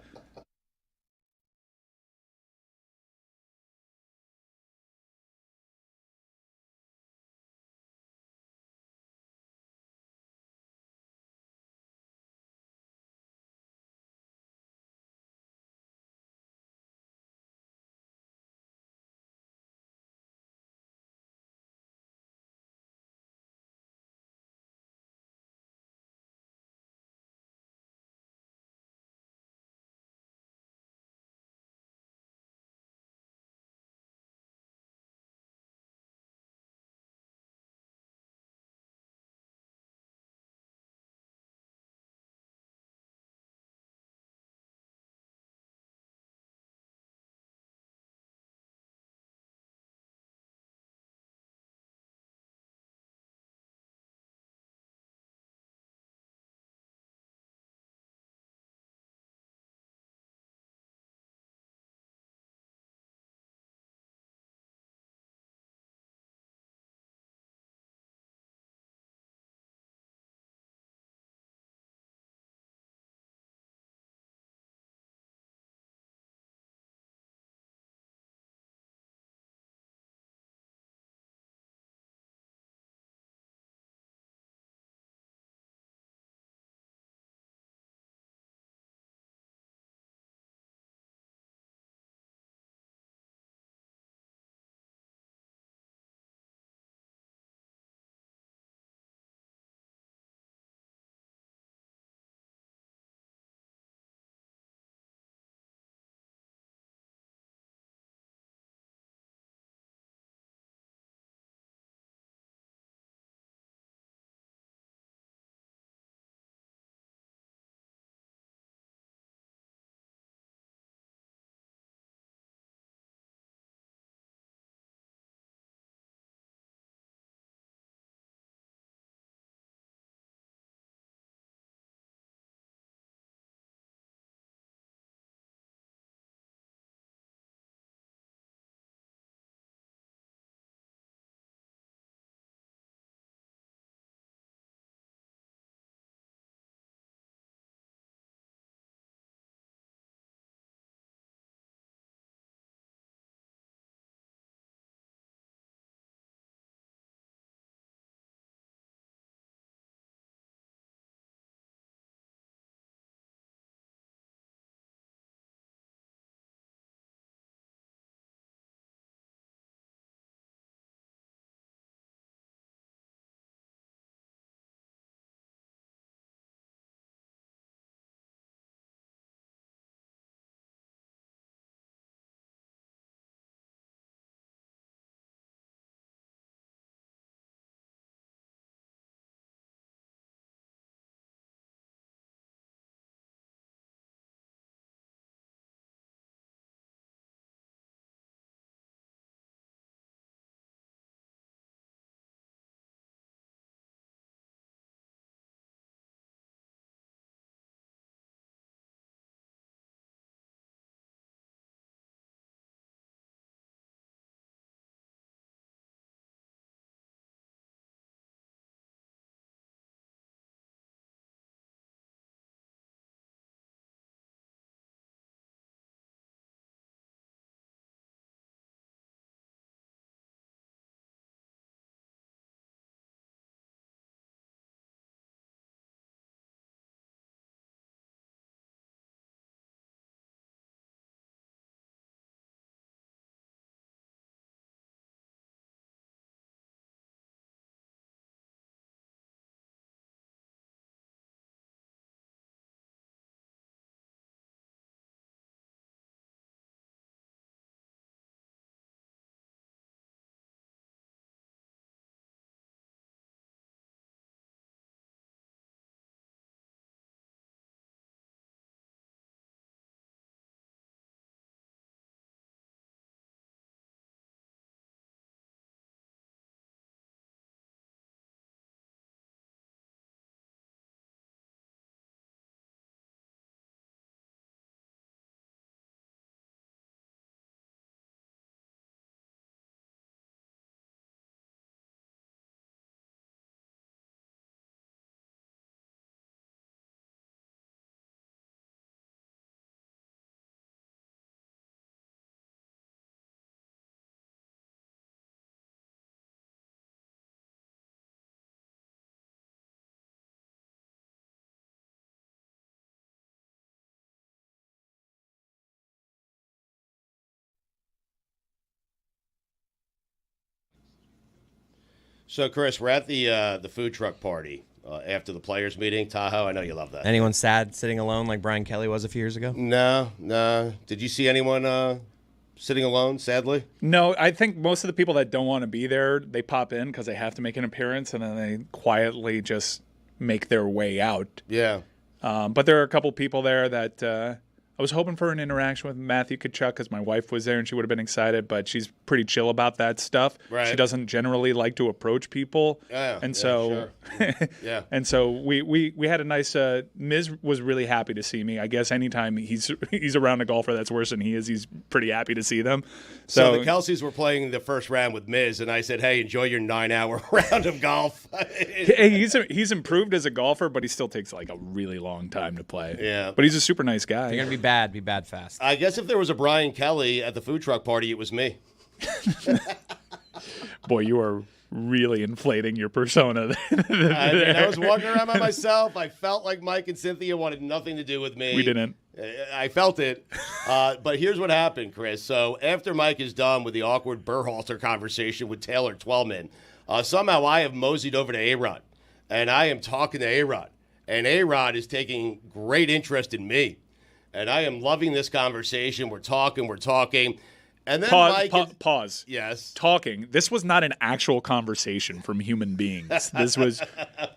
So, Chris, we're at the food truck party after the players' meeting. Tahoe, I know you love that.
Anyone sad sitting alone like Brian Kelly was a few years ago?
No. Did you see anyone sitting alone, sadly?
No, I think most of the people that don't want to be there, they pop in because they have to make an appearance, and then they quietly just make their way out.
Yeah.
But there are a couple people there that I was hoping for an interaction with Matthew Tkachuk because my wife was there and she would have been excited, but she's pretty chill about that stuff.
Right.
She doesn't generally like to approach people.
Sure. Yeah.
And so we had a nice Miz was really happy to see me. I guess anytime he's around a golfer that's worse than he is, he's pretty happy to see them.
So the Kelseys were playing the first round with Miz, and I said, hey, enjoy your 9-hour round of golf.
Hey, he's improved as a golfer, but he still takes like a really long time to play.
Yeah.
But he's a super nice guy.
You're going to be bad fast.
I guess if there was a Brian Kelly at the food truck party, it was me.
Boy, you are really inflating your persona.
I was walking around by myself. I felt like Mike and Cynthia wanted nothing to do with me.
We didn't.
I felt it. But here's what happened, Chris. So after Mike is done with the awkward Berhalter conversation with Taylor Twellman, somehow I have moseyed over to A-Rod, and I am talking to A-Rod. And A-Rod is taking great interest in me. And I am loving this conversation. We're talking. And then
Pause.
Yes.
Talking. This was not an actual conversation from human beings. This was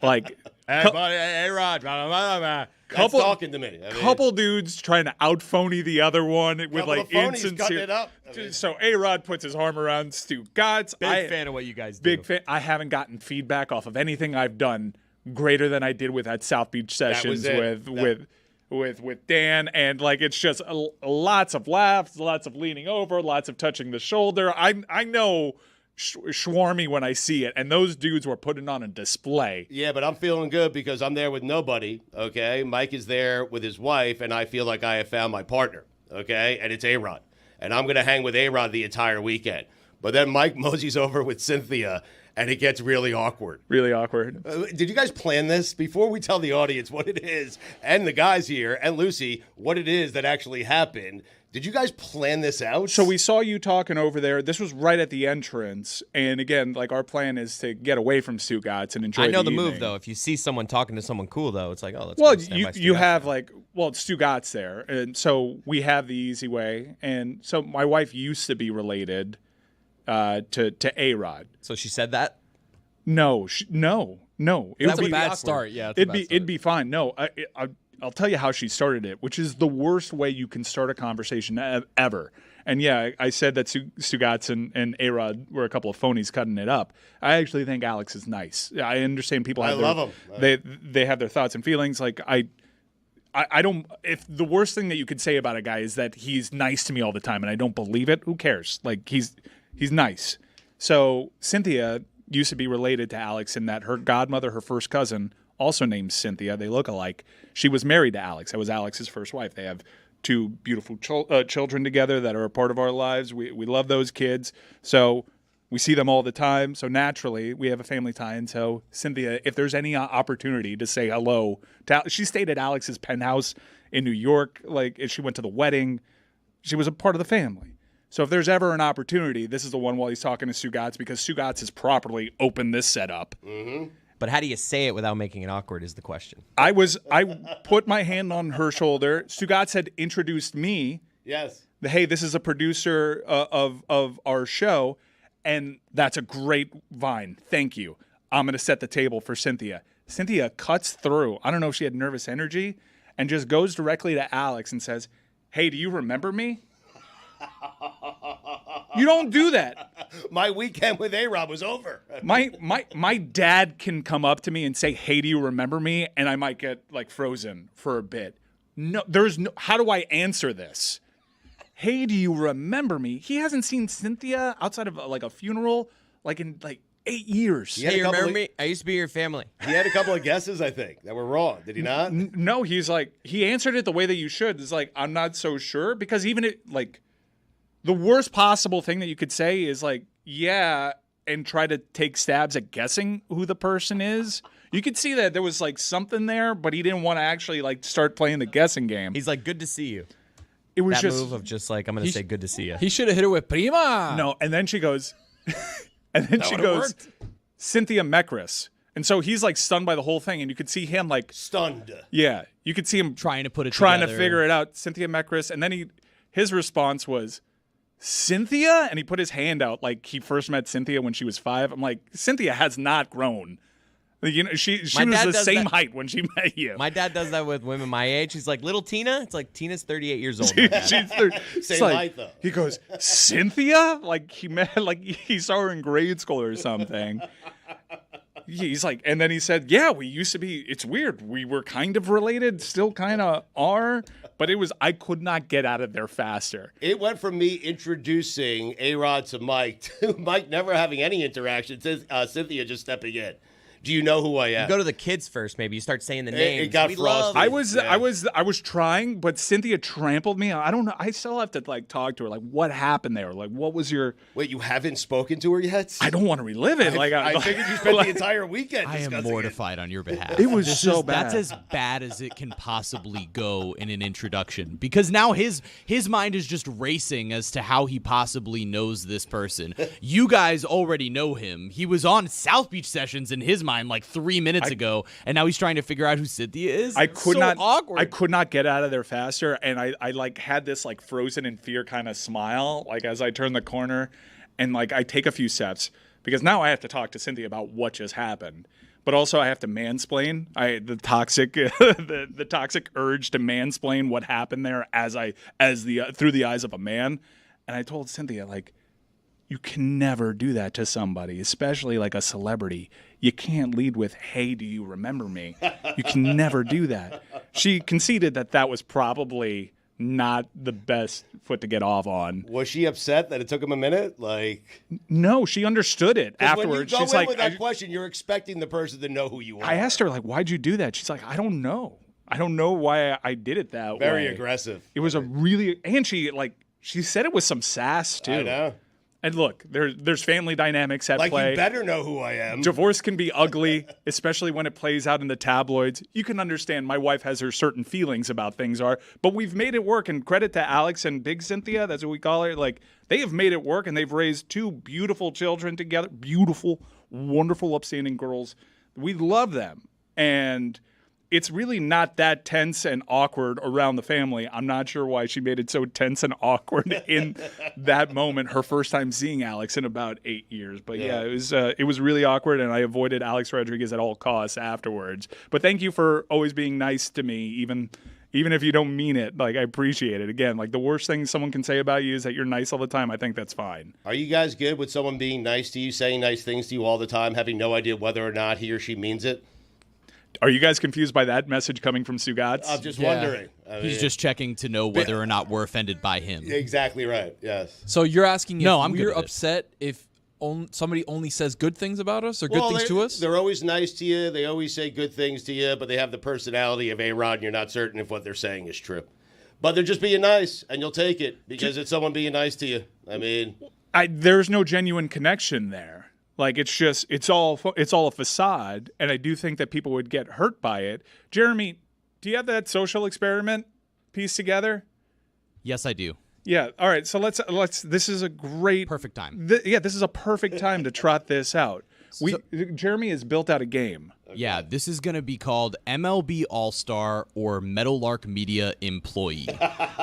like
Hey, buddy, hey, Rod.
That's talking to me.
Couple dudes trying to out-phony the other one with like
phonies cutting it up.
So A-Rod puts his arm around Stugotz.
Big fan of what you guys do.
Big fan. I haven't gotten feedback off of anything I've done greater than I did with that South Beach sessions with Dan, and like it's just lots of laughs, lots of leaning over, lots of touching the shoulder. I know Schwarmy when I see it, and those dudes were putting on a display.
Yeah, but I'm feeling good because I'm there with nobody, okay? Mike is there with his wife, and I feel like I have found my partner, okay? And it's A-Rod. And I'm going to hang with A-Rod the entire weekend. But then Mike moseys over with Cynthia, and it gets really awkward.
Really awkward.
Did you guys plan this? Before we tell the audience what it is, and the guys here, and Lucy, what it is that actually happened, did you guys plan this out?
So we saw you talking over there. This was right at the entrance. And again, like our plan is to get away from Stugotz and enjoy
I know the
evening.
move, though. If you see someone talking to someone cool, though, it's like, oh, let's
well,
go stand by
you
Stugotz.
have like, well, it's Stugotz there. And so we have the easy way. And so my wife used to be related to A-Rod.
So she said that?
No. It
That's
would
a
be
bad
awkward.
start. Yeah,
It'd be fine. No, I'll tell you how she started it, which is the worst way you can start a conversation ever. And yeah, I said that Stugotz and A-Rod were a couple of phonies cutting it up. I actually think Alex is nice. I understand people have
love him.
They have their thoughts and feelings. Like I don't. If the worst thing that you could say about a guy is that he's nice to me all the time, and I don't believe it, who cares? Like he's nice. So Cynthia used to be related to Alex in that her godmother, her first cousin, also named Cynthia. They look alike. She was married to Alex. That was Alex's first wife. They have two beautiful children together that are a part of our lives. We love those kids. So we see them all the time. So naturally, we have a family tie. And so Cynthia, if there's any opportunity to say hello to she stayed at Alex's penthouse in New York. Like if she went to the wedding, she was a part of the family. So if there's ever an opportunity, this is the one while he's talking to Stugotz, because Stugotz has properly opened this setup.
Mm-hmm.
But how do you say it without making it awkward is the question.
I put my hand on her shoulder. Stugotz had introduced me.
Yes.
Hey, this is a producer of our show, and that's a great vine. Thank you. I'm going to set the table for Cynthia. Cynthia cuts through. I don't know if she had nervous energy, and just goes directly to Alex and says, hey, do you remember me? You don't do that.
My weekend with A-Rob was over.
My dad can come up to me and say, hey, do you remember me? And I might get like frozen for a bit. No, there's no, how do I answer this? Hey, do you remember me? He hasn't seen Cynthia outside of like a funeral like in like 8 years.
Hey, you remember me? I used to be your family.
He had a couple of guesses, I think, that were wrong. Did he not?
No, he's like, he answered it the way that you should. It's like, I'm not so sure, because even it like, the worst possible thing that you could say is like, yeah, and try to take stabs at guessing who the person is. You could see that there was like something there, but he didn't want to actually like start playing the guessing game.
He's like, good to see you.
It was
that
just
move of just like, I'm going to say good to see you.
He should have hit her with prima.
No, and then she goes, and then she goes, Cynthia Mekris. And so he's like stunned by the whole thing, and you could see him like
Stunned.
Yeah, you could see him
Trying to put it
trying
together.
to figure it out. Cynthia Mekris, and then his response was, Cynthia? And he put his hand out like he first met Cynthia when she was 5. I'm like, Cynthia has not grown. You know, she was
My dad
the
does
same
that.
height when she met you.
My dad does that with women my age. He's like, little Tina? It's like, Tina's 38 years old.
It's
Same
like-
height, though.
He goes, Cynthia? Like he saw her in grade school or something. He's like, and then he said, yeah, we used to be, it's weird. We were kind of related, still kind of are, but I could not get out of there faster.
It went from me introducing A-Rod to Mike to Mike never having any interaction, Cynthia just stepping in. Do you know who I am?
Go to the kids first, maybe. You start saying the names.
It got
We
frosty.
love-
I was trying, but Cynthia trampled me. I don't know. I still have to like talk to her. Like, what happened there? Like, what was your?
Wait, you haven't spoken to her yet?
I don't want to relive it.
I figured you spent the entire weekend
I am
discussing
mortified on your behalf.
It was so bad.
That's as bad as it can possibly go in an introduction, because now his mind is just racing as to how he possibly knows this person. You guys already know him. He was on South Beach Sessions in his mind like 3 minutes ago, and now he's trying to figure out who Cynthia is.
I could
So
not.
awkward.
I could not get out of there faster, and I like had this like frozen in fear kind of smile, like as I turned the corner, and like I take a few steps because now I have to talk to Cynthia about what just happened, but also I have to mansplain. The toxic, the toxic urge to mansplain what happened there through the eyes of a man, and I told Cynthia like, you can never do that to somebody, especially like a celebrity. You can't lead with, hey, do you remember me? You can never do that. She conceded that was probably not the best foot to get off on.
Was she upset that it took him a minute? Like,
No, she understood it
'cause
afterwards.
when you
She's
go in
like,
with that question, you're expecting the person to know who you are.
I asked her, like, why'd you do that? She's like, I don't know. I don't know why I did it that way.
Very aggressive.
It was and she said it with some sass too.
I know.
And look, there's family dynamics at
Like,
play.
you better know who I am.
Divorce can be ugly, especially when it plays out in the tabloids. You can understand my wife has her certain feelings about things but we've made it work, and credit to Alex and Big Cynthia, that's what we call her. Like, they have made it work, and they've raised 2 beautiful children together. Beautiful, wonderful, upstanding girls. We love them. And it's really not that tense and awkward around the family. I'm not sure why she made it so tense and awkward in that moment, her first time seeing Alex in about 8 years. But yeah, it was really awkward, and I avoided Alex Rodriguez at all costs afterwards. But thank you for always being nice to me, even if you don't mean it. Like, I appreciate it. Again, like, the worst thing someone can say about you is that you're nice all the time. I think that's fine.
Are you guys good with someone being nice to you, saying nice things to you all the time, having no idea whether or not he or she means it?
Are you guys confused by that message coming from Stugotz?
I'm just wondering.
He's just checking to know whether or not we're offended by him.
Exactly right. Yes.
So you're asking if
No, I'm good
we're
with it.
upset if somebody only says good things about us or good things to us?
They're always nice to you. They always say good things to you, but they have the personality of A-Rod, and you're not certain if what they're saying is true. But they're just being nice, and you'll take it because it's someone being nice to you. I mean,
there's no genuine connection there. Like, it's all a facade, and I do think that people would get hurt by it. Jeremy, do you have that social experiment piece together?
Yes, I do.
Yeah. All right. So let's. This is a great
Perfect time.
This is a perfect time to trot this out. Jeremy has built out a game.
Yeah, this is going to be called MLB All-Star or Meadowlark Media Employee.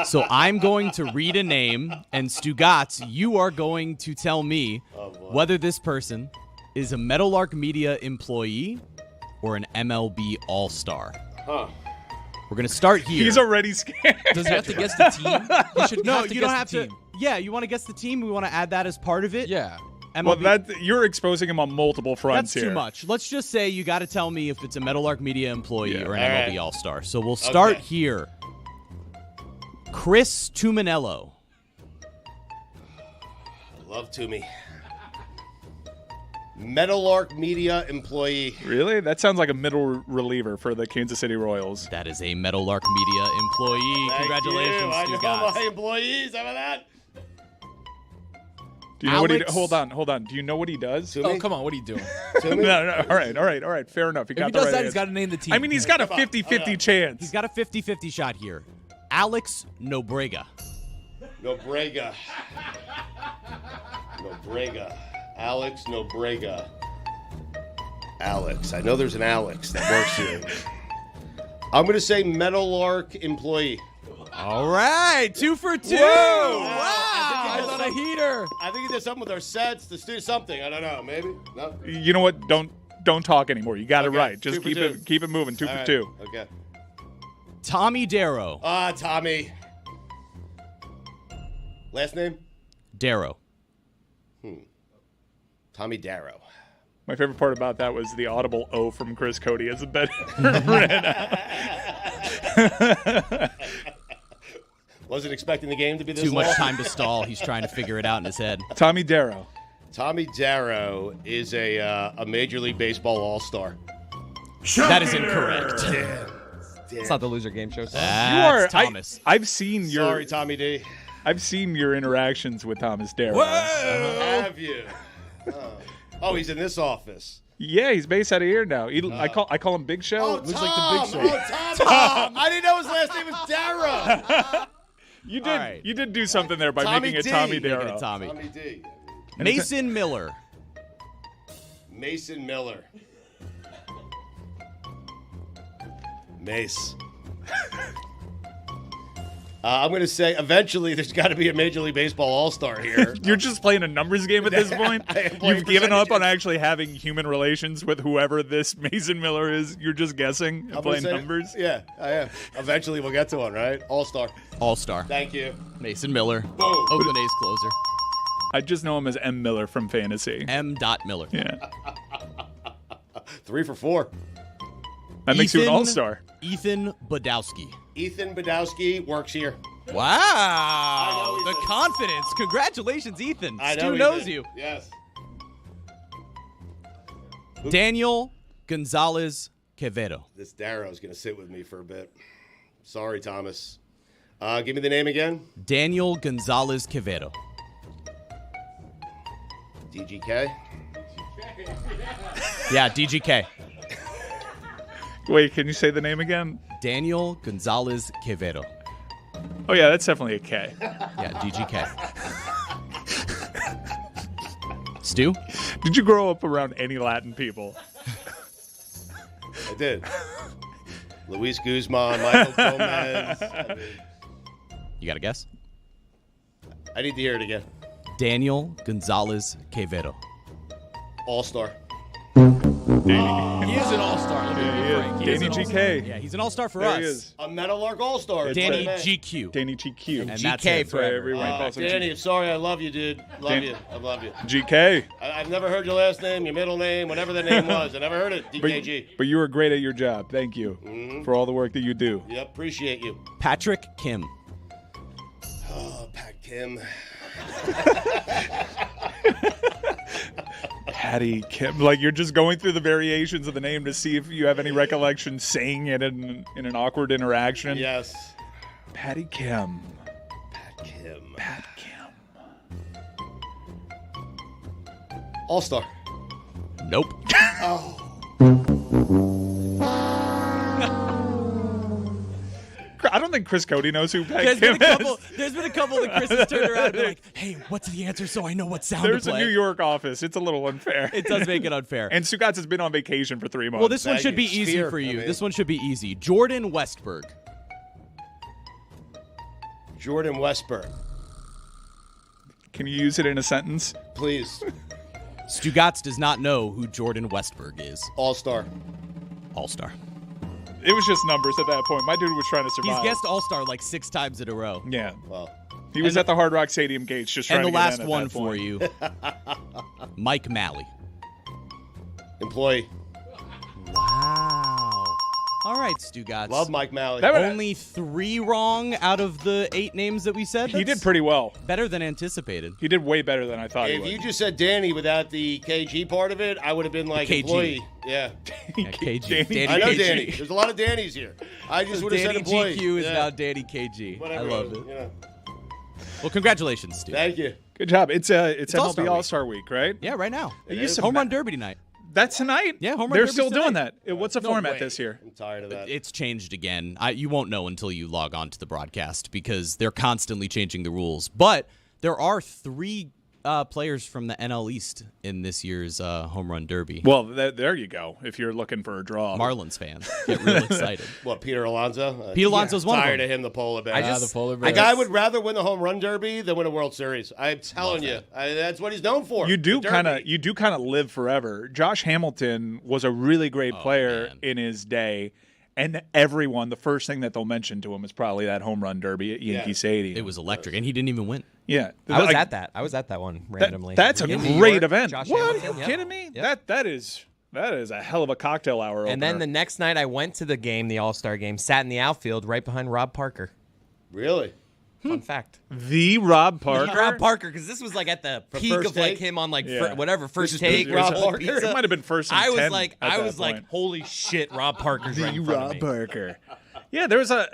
So I'm going to read a name, and Stugotz, you are going to tell me whether this person is a Meadowlark Media employee or an MLB All-Star.
huh.
We're going to start here.
He's already scared.
Does he have to guess the team? He should
No,
have to
you
guess
don't have
the
to.
team.
Yeah, you want to guess the team? We want to add that as part of it?
Yeah.
MLB.
Well, you're exposing him on multiple fronts
That's
here.
too much. Let's just say you got to tell me if it's a Meadowlark Media employee or an
All
MLB
right.
All-Star. So we'll start here. Chris Tuminello.
Love to me. Meadowlark Media employee.
Really? That sounds like a middle reliever for the Kansas City Royals.
That is a Meadowlark Media employee.
Thank
Congratulations,
you. I know
Stugotz.
my employees. How about that?
Do you know what he?
Alex-
Hold on. Do you know what he does?
To
Oh,
me?
come on. What are you doing?
To me?
No. All right. Fair enough.
If he does that, he's got to name the team.
I mean, he's got a 50-50 chance.
He's got a 50-50 shot here. Alex Nobrega.
Nobrega. Alex Nobrega. Alex. I know there's an Alex that works here. I'm going to say Meadowlark employee.
All right, 2 for 2.
Whoa!
Wow,
Guys
on a heater.
I think he did something with our sets. Let's do something. I don't know. Maybe? No?
You know what? Don't talk anymore. You got it
Okay,
right. Just
2 for 2.
keep it moving. 2
All
for
right.
2.
Okay.
Tommy Darrow.
Tommy. Last name?
Darrow.
Tommy Darrow.
My favorite part about that was the audible O from Chris Cody as a bet.
Wasn't expecting the game to be this
Too
long.
much time to stall. He's trying to figure it out in his head.
Tommy Darrow.
Tommy Darrow is a Major League Baseball All-Star.
That is incorrect.
It's not the loser game show.
That's Thomas.
I've seen your
Sorry, Tommy D.
I've seen your interactions with Thomas Darrow.
Have you? Oh, he's in this office.
Yeah, he's based out of here now. I call him Big Show. Looks like the Big Show.
Tom! I didn't know his last name was Darrow.
You did
All right.
you did do something there by
Tommy
making it
D.
Tommy
Making it
Darrow.
Tommy.
Tommy D.
Mason Miller.
Mason Miller. Mace. I'm going to say eventually there's got to be a Major League Baseball All-Star here.
You're just playing a numbers game at this point.
I am playing
You've given up on
percentages.
actually having human relations with whoever this Mason Miller is. You're just guessing and
I'm
playing
gonna say-
numbers.
Yeah, I am. Eventually we'll get to one, right? All-Star.
All-Star.
Thank you.
Mason Miller.
Boom.
Oakland A's closer.
I just know him as M. Miller from Fantasy.
M. Miller.
Yeah.
3 for 4.
That makes you an
Ethan-
all-star.
Ethan Badowski.
Ethan Badowski works here.
Wow.
know
The
he's a-
confidence. Congratulations, Ethan.
I know
Stu
he
knows
did.
you.
Yes.
Daniel Gonzalez Quevedo.
This Darrow's going to sit with me for a bit. Sorry, Thomas. Give me the name again.
Daniel Gonzalez Quevedo.
DGK.
Yeah, DGK.
Wait, can you say the name again?
Daniel Gonzalez Quevedo.
Oh, yeah, that's definitely a K.
Yeah, DGK. Stu?
Did you grow up around any Latin people?
I did. Luis Guzman, Michael Gomez.
You got a guess?
I need to hear it again.
Daniel Gonzalez Quevedo.
All-Star.
He is an all-star. Let me
Yeah,
be
he is.
frank. He
Danny
is an all-star.
GK.
Yeah, he's an all-star for
There
us.
he is.
A Meadowlark All-Star.
Danny
That's what I meant.
GQ.
Danny GQ.
And that's
GK
it.
That's why
forever.
everyone calls him
Danny, sorry, I love you, dude. Love
Dan-
you. I love you.
GK.
I've never heard your last name, your middle name, whatever the name was. I never heard it. DKG.
But you were great at your job. Thank you for all the work that you do.
Yep, appreciate you.
Patrick Kim.
Oh, Pat Kim.
Patty Kim. Like, you're just going through the variations of the name to see if you have any recollection saying it in an awkward interaction.
Yes.
Patty Kim.
Pat Kim.
Pat Kim.
All-Star.
Nope.
I don't think Chris Cody knows who Pat
There's
Kim
been a couple.
is.
There's been a couple that Chris has turned around and been like, "Hey, what's the answer?" So I know what sound
There's
to
a
play.
New York office. It's a little unfair.
It does make it unfair.
And Stugotz has been on vacation for 3 months.
Well, this one
Thank
should be
you.
easy
Sphere,
for you.
I mean.
This one should be easy. Jordan Westberg.
Jordan Westberg.
Can you use it in a sentence?
Please.
Stugotz does not know who Jordan Westberg is.
All-Star.
All-star.
It was just numbers at that point. My dude was trying to
He's
survive.
guessed All-Star like 6 times in a row.
Yeah.
Well,
He was at the Hard Rock Stadium gates just trying
And the
to get
last
in at
one
that
for
point.
you, Mike Malley.
employee.
Wow. All right, Stugotz.
Love Mike Malley.
That would-
Only 3 wrong out of the 8 names that we said.
He did
That's
pretty well.
better than anticipated.
He did way better than I thought he
If
would.
you just said Danny without the KG part of it, I would have been like
KG.
employee. Yeah.
Yeah, KG.
Danny
I know
KG.
Danny. There's a lot of Danny's here. I just would have said
Danny
employee.
GQ is
Yeah.
now Danny KG.
Whatever.
I love it.
Yeah.
Well, congratulations, Stu.
Thank you.
Good job. It's
All-Star
MLB
week.
All-Star Week, right?
Yeah, right now.
It is.
Home Run Derby tonight.
That's tonight?
Yeah, Home Run
They're
Derby's
still doing
tonight.
that. What's the
No
format
way.
this year?
I'm tired of that.
It's changed again. You won't know until you log on to the broadcast because they're constantly changing the rules. But there are 3 players from the NL East in this year's home run derby.
Well, there you go. If you're looking for a draw,
Marlins fans get real excited.
What, Peter Alonso?
Pete Alonso's one of
Tired
them.
of him, the polar bear.
the polar
A
bear.
guy would rather win the home run derby than win a World Series. I'm telling you, that's what he's known for.
You do
the
kind
derby.
of live forever. Josh Hamilton was a really great player
man.
in his day, and everyone, the first thing that they'll mention to him is probably that home run derby at Yankee Stadium.
It was electric, and he didn't even win.
Yeah,
I was
like,
at that. I was at that one randomly.
That's a
In New
great
York,
event.
Josh
What?
Hamilton,
Are you
yep.
kidding me?
Yep.
That is a hell of a cocktail hour.
And then the
opener.
next night, I went to the game, the All-Star game, sat in the outfield right behind Rob Parker.
Really?
Fun fact.
the Rob Parker.
Rob Parker, because this was like at the peak
first
of like
take?
him on like
Yeah.
first
is
take.
peak Rob
Rob
Parker.
It might have been first. And
I was
10
like,
at that point.
holy shit, Rob Parker's right in front of me.
Parker. Yeah, there was a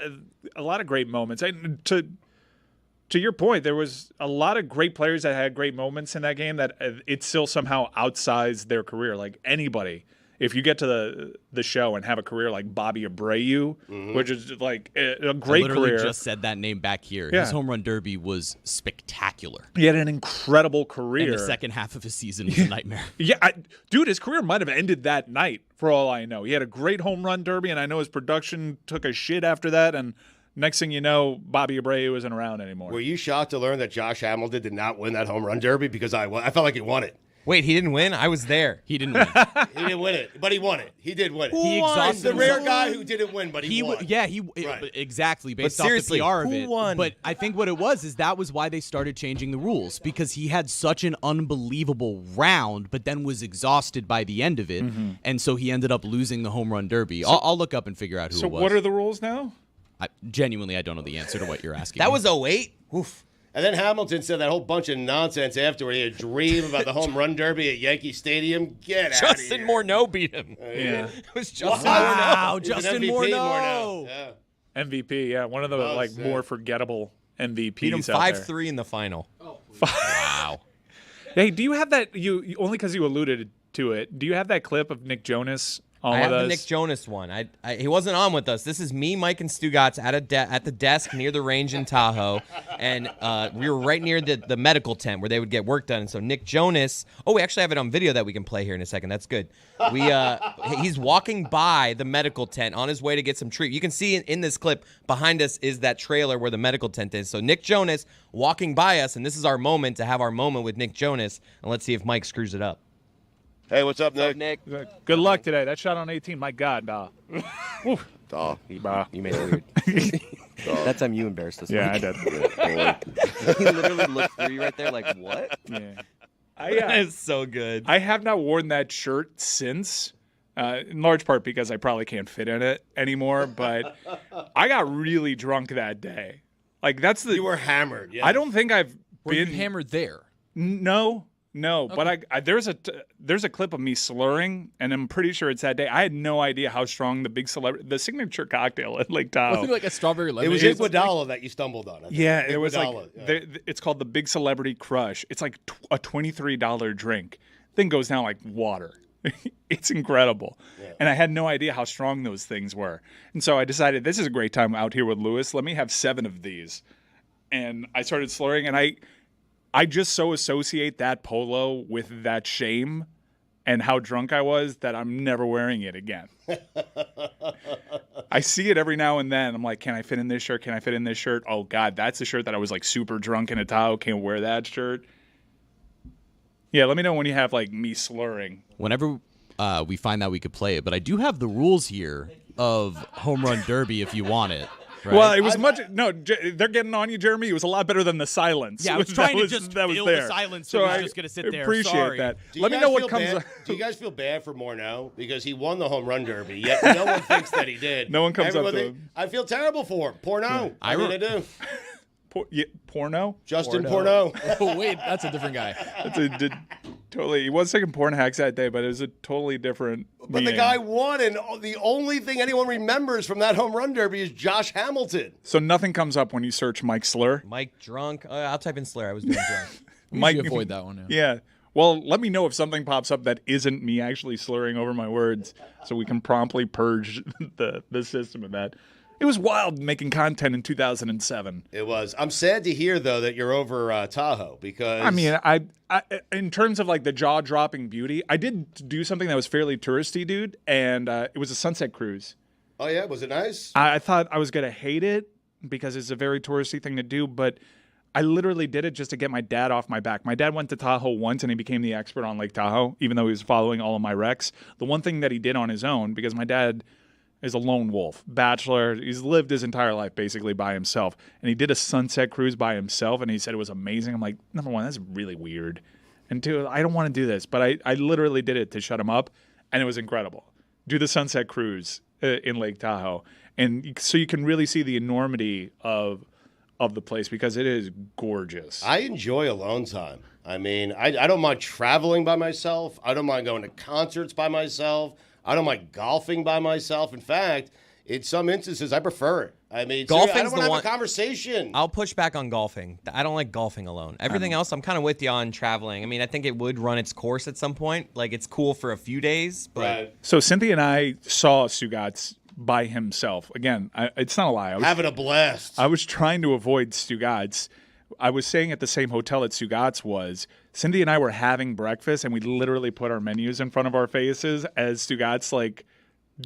lot of great moments. And to your point, there was a lot of great players that had great moments in that game that it still somehow outsized their career. Like anybody, if you get to the show and have a career like Bobby Abreu, which is like a
I
great
literally
career.
just said that name back here.
Yeah.
His home run derby was spectacular.
He had an incredible career.
And the second half of his season was a nightmare.
Yeah, dude, his career might have ended that night for all I know. He had a great home run derby, and I know his production took a shit after that. And next thing you know, Bobby Abreu isn't around anymore.
Were you shocked to learn that Josh Hamilton did not win that home run derby? Because I felt like he won it.
Wait, he didn't win? I was there.
He didn't win.
He didn't win it, but he won it. He did win it.
He
He's
exhausted
the rare
himself.
guy who didn't win, but he won. Right.
Exactly, based off
seriously,
the PR of
who
it.
won?
But I think what it was is that was why they started changing the rules, because he had such an unbelievable round, but then was exhausted by the end of it, and so he ended up losing the home run derby. I'll look up and figure out who
So
it was.
what are the rules now?
Genuinely, I don't know the answer to what you're asking.
That
me.
was 08? Oof.
And then Hamilton said that whole bunch of nonsense afterward. He had a dream about the home run derby at Yankee Stadium. Get out of
Justin
here.
Morneau beat him.
Yeah.
It was Justin
Wow,
Morneau.
He was an
Justin
MVP
Morneau.
Yeah.
MVP, yeah, one of the
Oh,
like
sick.
more forgettable MVPs
Beat him
out there.
5-3 in the final.
Wow.
Hey, do you have that? You only because you alluded to it. Do you have that clip of Nick Jonas on
I
with
have
us?
the Nick Jonas one. He wasn't on with us. This is me, Mike, and Stugotz at the desk near the range in Tahoe, and we were right near the medical tent where they would get work done. And so Nick Jonas. Oh, we actually have it on video that we can play here in a second. That's good. He's walking by the medical tent on his way to get some treatment. You can see in this clip behind us is that trailer where the medical tent is. So Nick Jonas walking by us, and this is our moment to have our moment with Nick Jonas. And let's see if Mike screws it up.
Hey, what's up, Nick?
Good luck today. That shot on 18, my God, nah.
Oh,
Bah.
you made it weird. That time you embarrassed us.
Yeah, I
Mike.
did.
He literally looked through you right there like, what?
Yeah.
It's so good.
I have not worn that shirt since, in large part because I probably can't fit in it anymore. But I got really drunk that day. Like that's the.
You were hammered. Yeah.
I don't think I've
Were you
been
hammered there?
No. But there's a clip of me slurring, and I'm pretty sure it's that day. I had no idea how strong the signature cocktail at Lake Tahoe.
Wasn't it like a strawberry
It
lemonade?
was Iguodala that you stumbled on. I think.
Yeah, it was like
Iguodala, yeah.
it's called the Big Celebrity Crush. It's like a $23 drink. Thing goes down like water. It's incredible. Yeah. And I had no idea how strong those things were. And so I decided this is a great time out here with Lewis. Let me have 7 of these. And I started slurring, and I just so associate that polo with that shame and how drunk I was that I'm never wearing it again. I see it every now and then. I'm like, can I fit in this shirt? Can I fit in this shirt? Oh, God, that's the shirt that I was like super drunk in a Tahoe. Can't wear that shirt. Yeah, let me know when you have like me slurring.
Whenever we find that we could play it, but I do have the rules here of home run derby if you want it. Right?
Well, it was they're getting on you, Jeremy. It was a lot better than the silence.
Yeah, I was trying to just
that was
fill
there.
the silence,
So
so I
I
was just going to sit there.
appreciate
Sorry.
that.
Do you
Let me
guys
know what
feel
comes.
bad? Do you guys feel bad for Morneau because he won the home run derby? Yet no one thinks that he did.
No one comes up
Everyone
to
think-
him.
I feel terrible for him. Porno. I mean, I do.
Porno?
Justin Porno.
Oh, wait, that's a different guy.
That's totally. He was taking porn hacks that day, but it was a totally different.
But the
meaning.
guy won, and the only thing anyone remembers from that home run derby is Josh Hamilton.
So nothing comes up when you search Mike Slur.
Mike drunk. I'll type in slur. I was doing drunk.
Mike,
avoid that one.
Yeah. Well, let me know if something pops up that isn't me actually slurring over my words, so we can promptly purge the system of that. It was wild making content in 2007.
It was. I'm sad to hear though that you're over Tahoe because
I mean, I in terms of like the jaw-dropping beauty, I did do something that was fairly touristy, dude, and it was a sunset cruise.
Oh yeah, was it nice?
I thought I was gonna hate it because it's a very touristy thing to do, but I literally did it just to get my dad off my back. My dad went to Tahoe once and he became the expert on Lake Tahoe, even though he was following all of my recs. The one thing that he did on his own, because my dad is a lone wolf, bachelor, he's lived his entire life basically by himself, and he did a sunset cruise by himself, and he said it was amazing. I'm like, number one, that's really weird, and two, I don't want to do this, but I literally did it to shut him up, and it was incredible. Do the sunset cruise in Lake Tahoe, and so you can really see the enormity of the place because it is gorgeous.
I enjoy alone time. I mean, I don't mind traveling by myself. I don't mind going to concerts by myself. I don't mind golfing by myself. In fact, in some instances, I prefer it. I mean,
Golfing's
I don't want
the
to
one-
have a conversation.
I'll push back on golfing. I don't like golfing alone. Everything else, I'm kind of with you on traveling. I mean, I think it would run its course at some point. Like, it's cool for a few days, but
Right.
So Cynthia and I saw Stugotz by himself. Again, it's not a lie.
Having a blast.
I was trying to avoid Stugotz. I was staying at the same hotel that Stugotz was. Cindy and I were having breakfast, and we literally put our menus in front of our faces as Stugotz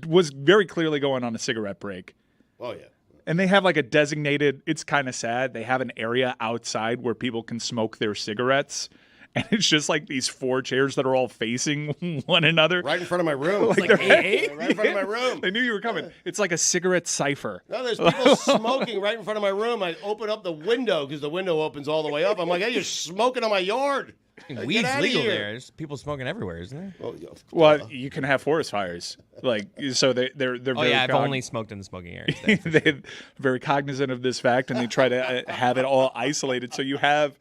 was very clearly going on a cigarette break.
Oh, yeah.
And they have like a designated, it's kind of sad, they have an area outside where people can smoke their cigarettes. And it's just like these 4 chairs that are all facing one another.
Right in front of my room.
Like
right in front of my room.
They knew you were coming. It's like a cigarette cipher.
No, there's people smoking right in front of my room. I open up the window because the window opens all the way up. I'm like, hey, you're smoking on my yard. Like,
weed's
get outta
legal
here.
there. There's people smoking everywhere, isn't there?
Well,
Well, you can have forest fires. Like, so they're
Oh,
very
yeah, I've only smoked in the smoking area.
they're very cognizant of this fact, and they try to have it all isolated. So you have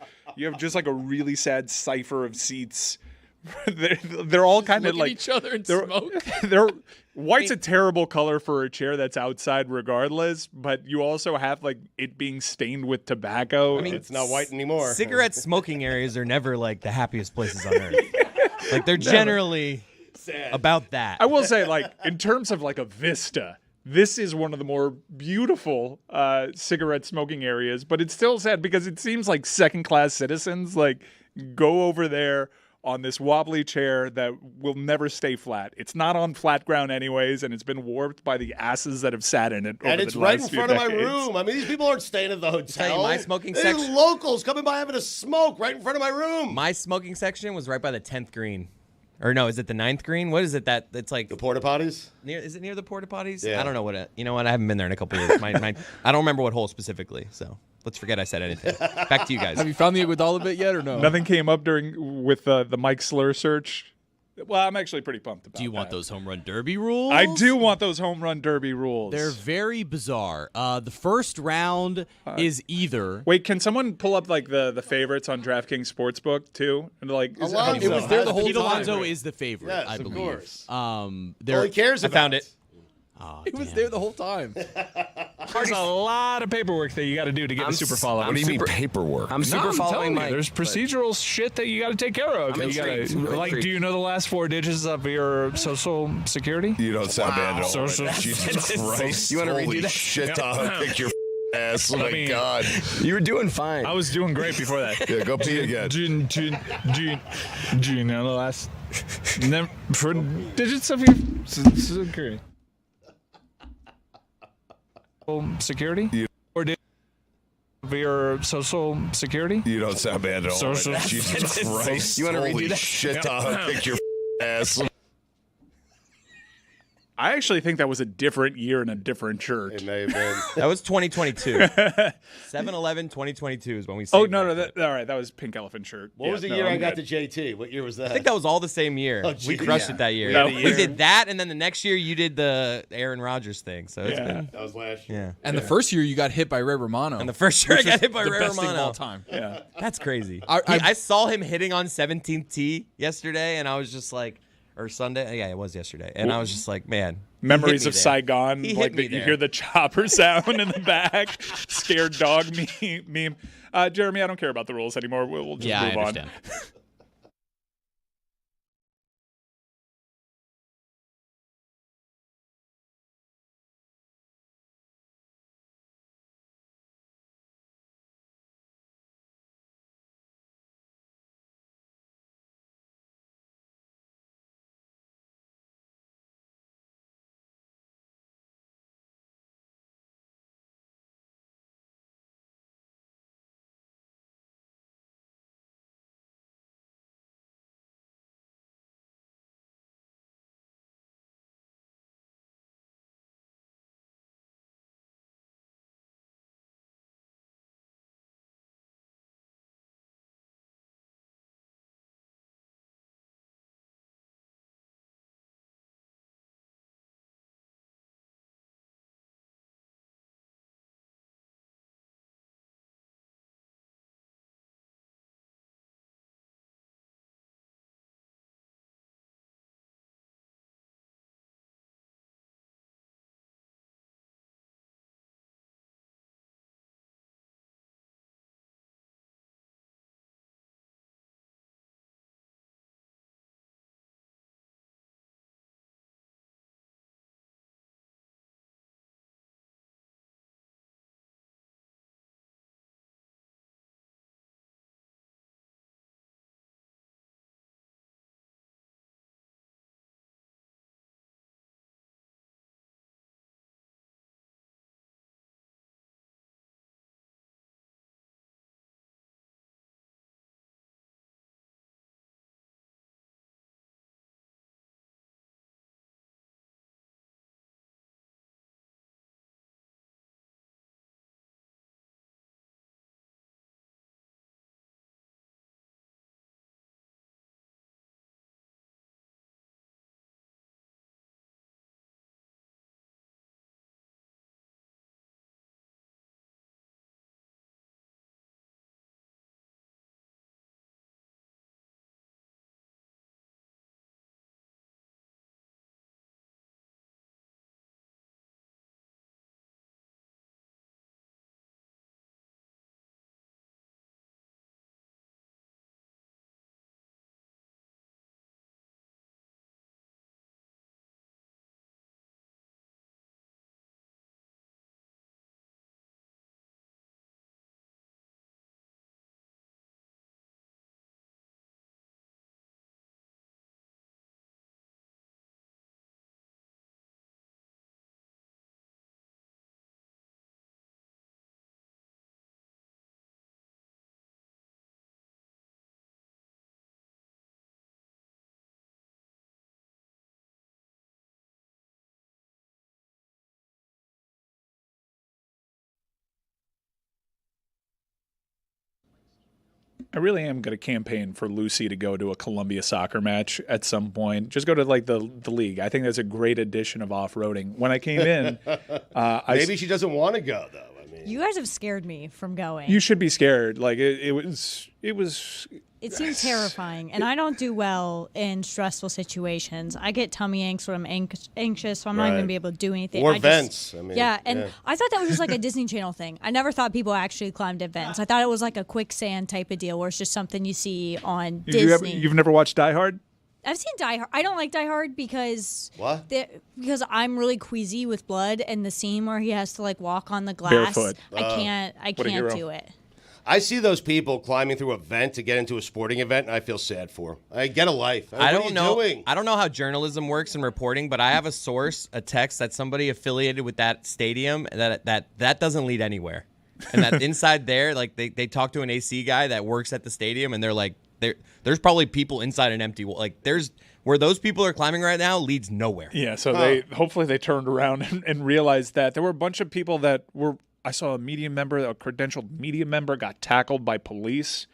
just like a really sad cipher of seats. they're all kind of
Look at
like
each other and
they're-
smoke.
White's a terrible color for a chair that's outside, regardless. But you also have like it being stained with tobacco.
I mean,
it's not white anymore.
Cigarette smoking areas are never like the happiest places on earth. Like they're generally about that.
I will say, like, in terms of like a vista, this is one of the more beautiful cigarette smoking areas, but it's still sad because it seems like second-class citizens like go over there on this wobbly chair that will never stay flat. It's not on flat ground anyways, and it's been warped by the asses that have sat in it over
And it's
the
right
last
in
few
front of my
decades.
room. I mean, these people aren't staying at the hotel.
tell you, my smoking
These
section-
locals coming by having a smoke right in front of my room.
My smoking section was right by the 10th green. Or no, is it the 9th green? What is it that it's like
The porta potties?
is it near the porta potties?
Yeah.
I don't know what it. You know what? I haven't been there in a couple years. I don't remember what hole specifically. So let's forget I said anything. Back to you guys.
Have you found the Iguodala bit yet or no?
Nothing came up with the Mike Slur search. Well, I'm actually pretty pumped about
Do you want
that.
those home run derby rules?
I do want those home run derby rules.
They're very bizarre. The first round is either.
Wait, can someone pull up like the favorites on DraftKings Sportsbook too? And like,
Alonzo.
It was there the whole
Pete
time.
Alonso is the favorite,
Yes,
I
of
believe.
course. All
There,
he cares
I
about.
found it.
oh,
It was
damn.
there the whole time.
There's a lot of paperwork that you got to do to get
I'm
the super
s-
follow.
I'm
What do you mean
super-
paperwork?
I'm super
no,
following
telling you,
Mike,
there's
but-
procedural shit that you got to take care of.
I'm
You gotta,
intrigued. I'm
like,
intrigued.
do you know the last 4 digits of your social security?
You don't sound bad at all.
Social-
Jesus Christ.
You wanna redo
Holy
that?
shit, Tahoe kicked your ass. Oh my
mean-
God.
You were doing fine.
I was doing great before that.
Yeah, go pee again.
Do you know the last 4 digits of your security? Security? Or did of your social security?
You don't sound bad at all.
Social-
Jesus Christ.
You wanna redo
Holy
that?
shit, Tahoe kicked your ass.
I actually think that was a different year in a different church.
It may have been.
That was 2022. 7/11/2022 is when we.
Oh
saved
no,
that.
all right, that was Pink Elephant shirt.
What was the
no,
year I
I'm
got
good.
to JT? What year was that?
I think that was all the same year.
Oh,
We
geez.
crushed
Yeah.
it that year.
We had a
We
year.
did that, and then the next year you did the Aaron Rodgers thing. So it's
Yeah.
been
That was last year.
yeah.
And the first year you got hit by Ray Romano.
And the first year I
which
got
was
hit by
the
Ray
best thing of
Romano.
all time.
Yeah.
That's crazy.
I-
I saw him hitting on 17th tee yesterday, and I was just like, or Sunday. Yeah, it was yesterday, and I was just like, man. he hit
Memories
me
of
there.
Saigon,
He
like
hit me
you
there.
hear the chopper sound in the back, scared dog meme. Jeremy, I don't care about the rules anymore. We'll just
Yeah,
move
I
on.
understand.
I really am going to campaign for Lucy to go to a Columbia soccer match at some point. Just go to like the league. I think that's a great addition of off-roading. When I came in,
maybe she doesn't want to go though. I mean,
You guys have scared me from going.
you should be scared. Like it was.
It seems terrifying, and I don't do well in stressful situations. I get tummy aches when I'm anxious, so I'm not even going to be able to do anything.
Or vents. I mean,
I thought that was just like a Disney Channel thing. I never thought people actually climbed at vents. I thought it was like a quicksand type of deal where it's just something you see on Disney.
You've never watched Die Hard?
I've seen Die Hard. I don't like Die Hard because because I'm really queasy with blood, and the scene where he has to like walk on the glass,
barefoot.
I can't do it.
I see those people climbing through a vent to get into a sporting event, and I feel sad for them. I get a life.
I don't know.
Doing?
I don't know how journalism works in reporting, but I have a source, a text that somebody affiliated with that stadium that doesn't lead anywhere, and that inside there, like they talk to an AC guy that works at the stadium, and they're like, there's probably people inside an empty wall. Like there's where those people are climbing right now leads nowhere.
Yeah. So hopefully they turned around and realized that there were a bunch of people that were. I saw a credentialed media member got tackled by police.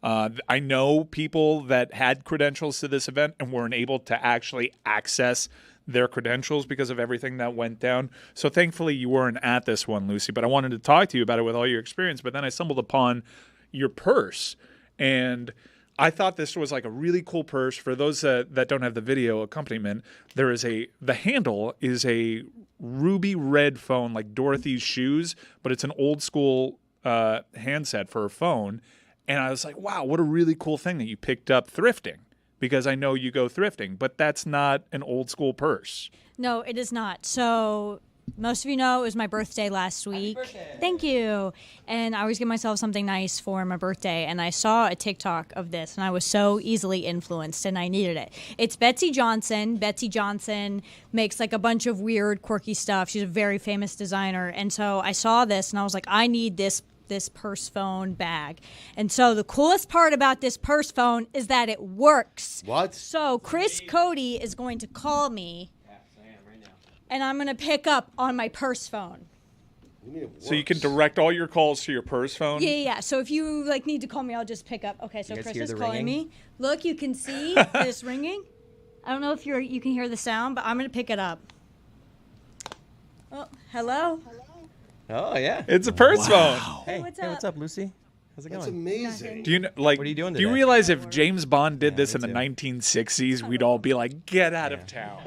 I know people that had credentials to this event and weren't able to actually access their credentials because of everything that went down. So thankfully you weren't at this one, Lucy, but I wanted to talk to you about it with all your experience. But then I stumbled upon your purse, and I thought this was like a really cool purse. For those that don't have the video accompaniment, the handle is a ruby red phone, like Dorothy's shoes, but it's an old school handset for a phone. And I was like, wow, what a really cool thing that you picked up thrifting, because I know you go thrifting, but that's not an old school purse.
No, it is not. So most of you know it was my birthday last week.
Happy birthday.
Thank you. And I always give myself something nice for my birthday. And I saw a TikTok of this, and I was so easily influenced, and I needed it. It's Betsy Johnson. Betsy Johnson makes like a bunch of weird, quirky stuff. She's a very famous designer. And so I saw this, and I was like, I need this purse phone bag. And so the coolest part about this purse phone is that it works.
What?
So Chris Cody is going to call me, and I'm going to pick up on my purse phone.
So you can direct all your calls to your purse phone?
Yeah. So if you like need to call me, I'll just pick up. Okay, so
You guys
Chris
hear
is
the
calling
ringing?
me. Look, you can see this ringing. I don't know if you can hear the sound, but I'm going to pick it up. Oh, hello?
Oh yeah.
It's a purse phone.
Hey,
what's
what's
up?
up, Lucy? How's it
That's
going?
amazing.
Do you know, like?
What are you doing
Do you
today?
realize if James Bond did this in the
me too.
1960s, we'd all be like, "Get out of town!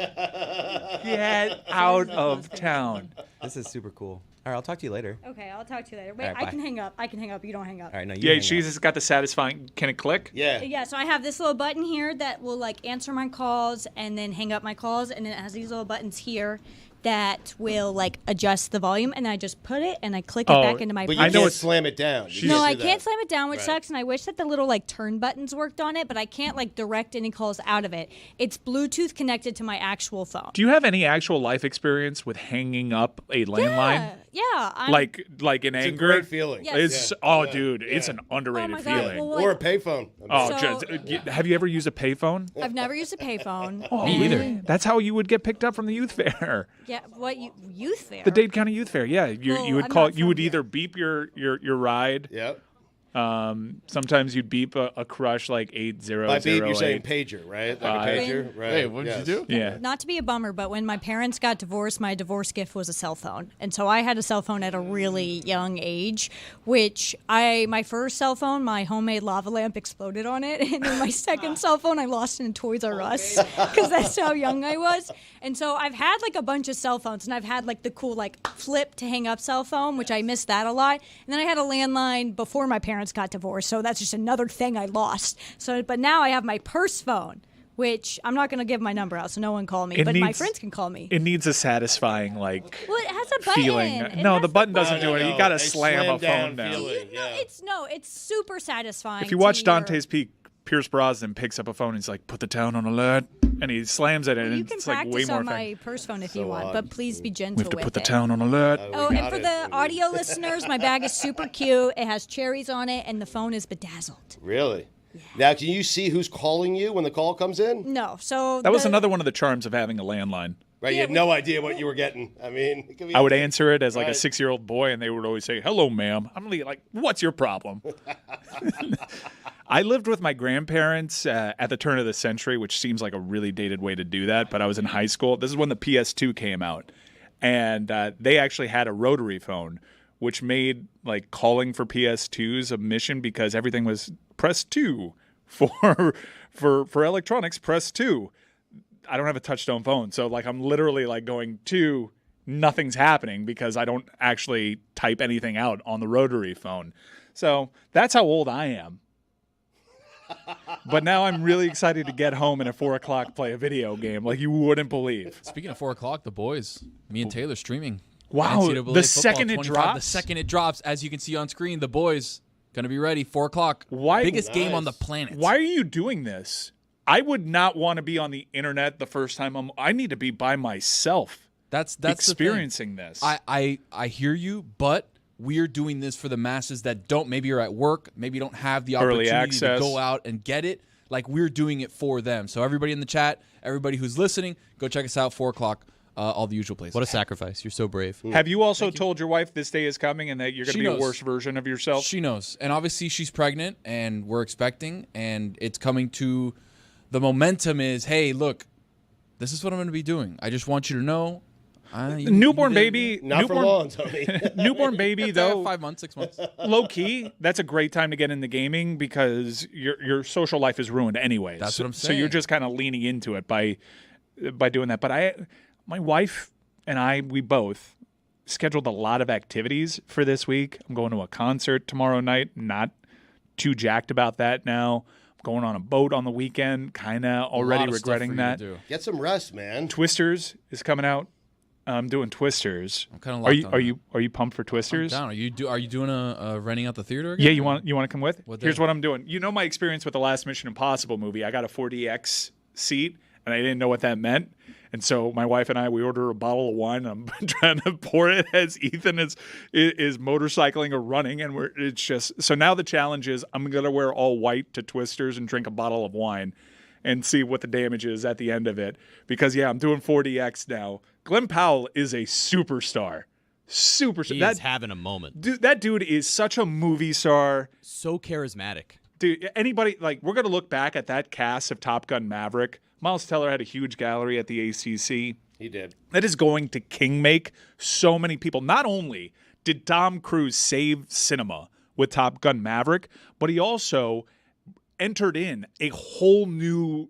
Get out of town!"
This is super cool. All right, I'll talk to you later.
Okay, I'll talk to you later. Wait,
All right,
I
bye.
can hang up. I can hang up. You don't hang up.
All right, no, you
Yeah,
hang
she's
up.
just got the satisfying. Can it click?
Yeah.
Yeah, so I have this little button here that will like answer my calls and then hang up my calls, and then it has these little buttons here that will like adjust the volume, and I just put it and I click it
Oh,
back into my
But you
I
purse.
know
can't
it's-
slam it down. You
No,
can't
I
do
can't
that.
slam it down, which
Right.
sucks, and I wish that the little like turn buttons worked on it, but I can't like direct any calls out of it. It's Bluetooth connected to my actual phone.
Do you have any actual life experience with hanging up a landline?
Yeah. I'm,
Like in
It's a
anger?
great feeling.
Yes.
It's dude, it's an underrated
Oh my God,
feeling.
well,
Or a payphone.
Oh,
So-
have you ever used a payphone?
I've never used a payphone.
Oh,
Me either.
That's how you would get picked up from the youth fair.
Yeah, what youth fair?
The Dade County Youth Fair. Yeah, you
Well,
would
I'm
call.
not
You would
from
either beep your ride.
Yep.
Sometimes you'd beep a crush like 8008.
By beep, you're saying pager, right? Like a pager, right?
Hey, what did you do?
Yeah.
Not to be a bummer, but when my parents got divorced, my divorce gift was a cell phone. And so I had a cell phone at a really young age, which my first cell phone, my homemade lava lamp exploded on it. And then my second cell phone, I lost in Toys R Us because that's how young I was. And so I've had like a bunch of cell phones, and I've had like the cool like flip to hang up cell phone, which I missed that a lot. And then I had a landline before my parents got divorced. So that's just another thing I lost. So, but now I have my purse phone, which I'm not going to give my number out so no one call me, but my friends can call me.
It needs a satisfying
Well, it has a button.
feeling.
It
No,
has
the button doesn't do
No,
it.
no,
You got to
a
slam a phone down.
feeling, yeah.
It's super satisfying.
If you
to
watch
hear.
Dante's Peak, Pierce Brosnan picks up a phone and he's like, "Put the town on alert," and he slams it, and
You can
it's like way
practice
more
on
effective.
my purse phone if you want, but please be gentle
We have to
with
put the
it.
town on alert.
Oh, and
got
for
it.
the audio listeners, my bag is super cute. It has cherries on it, and the phone is bedazzled.
Really? Now, can you see who's calling you when the call comes in?
No, so
That was another one of the charms of having a landline.
Right, you had no idea what you were getting. I mean, it could be
I would answer it as like a
Right.
6-year-old boy, and they would always say, "Hello, ma'am." I'm like, "What's your problem?" I lived with my grandparents at the turn of the century, which seems like a really dated way to do that, but I was in high school. This is when the PS2 came out, and they actually had a rotary phone, which made like calling for PS2s a mission because everything was press 2 for electronics, press 2. I don't have a touch-tone phone, so like I'm literally like going 2, nothing's happening because I don't actually type anything out on the rotary phone. So that's how old I am. But now I'm really excited to get home and at 4 o'clock play a video game like you wouldn't believe.
Speaking of 4 o'clock, the boys, me and Taylor streaming.
Wow,
NCAA
the
football
second it
25,
drops?
The second it drops, as you can see on screen, the boys going to be ready, 4 o'clock.
Why?
Biggest game on the planet.
Why are you doing this? I would not want to be on the internet the first time. I need to be by myself.
That's
experiencing
the thing.
this.
I hear you, but we're doing this for the masses that don't, maybe you're at work, maybe don't have the opportunity to go out and get it. Like, we're doing it for them. So everybody in the chat, everybody who's listening, go check us out, 4 o'clock, all the usual places.
What a sacrifice. You're so brave.
Have you also told your wife this day is coming and that you're going to be a worse version of yourself?
She knows. And obviously she's pregnant and we're expecting, and it's coming to, the momentum is, hey, look, this is what I'm going to be doing. I just want you to know.
Newborn baby.
Not for long, Tony.
Newborn baby, though.
5 months, 6 months.
Low key, that's a great time to get into gaming because your social life is ruined anyway.
That's what I'm saying.
So you're just kind of leaning into it by doing that. But my wife and I, we both scheduled a lot of activities for this week. I'm going to a concert tomorrow night. Not too jacked about that now. I'm going on a boat on the weekend. Kind of already regretting that.
Get some rest, man.
Twisters is coming out. I'm doing Twisters.
I'm kind of
Are you pumped for Twisters?
I'm down. Are you doing a renting out the theater again?
Yeah, you want to come with?
What
Here's
day?
what I'm doing. You know my experience with the last Mission Impossible movie. I got a 4DX seat, and I didn't know what that meant. And so my wife and I, we order a bottle of wine. And I'm trying to pour it as Ethan is motorcycling or running, and it's just so now the challenge is I'm gonna wear all white to Twisters and drink a bottle of wine, and see what the damage is at the end of it. Because I'm doing 4DX now. Glenn Powell is a superstar. Superstar.
He's having a moment.
Dude, that dude is such a movie star.
So charismatic.
Dude, anybody, like, we're going to look back at that cast of Top Gun Maverick. Miles Teller had a huge gallery at the ACC.
He did.
That is going to king-make so many people. Not only did Tom Cruise save cinema with Top Gun Maverick, but he also entered in a whole new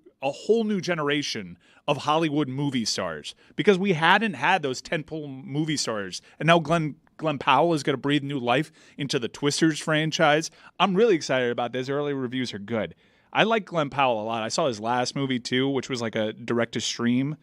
generation of Hollywood movie stars, because we hadn't had those tentpole movie stars, and now Glenn Powell is going to breathe new life into the Twisters franchise. I'm really excited about this. Early reviews are good. I like Glenn Powell a lot. I saw his last movie too, which was like a direct-to-stream.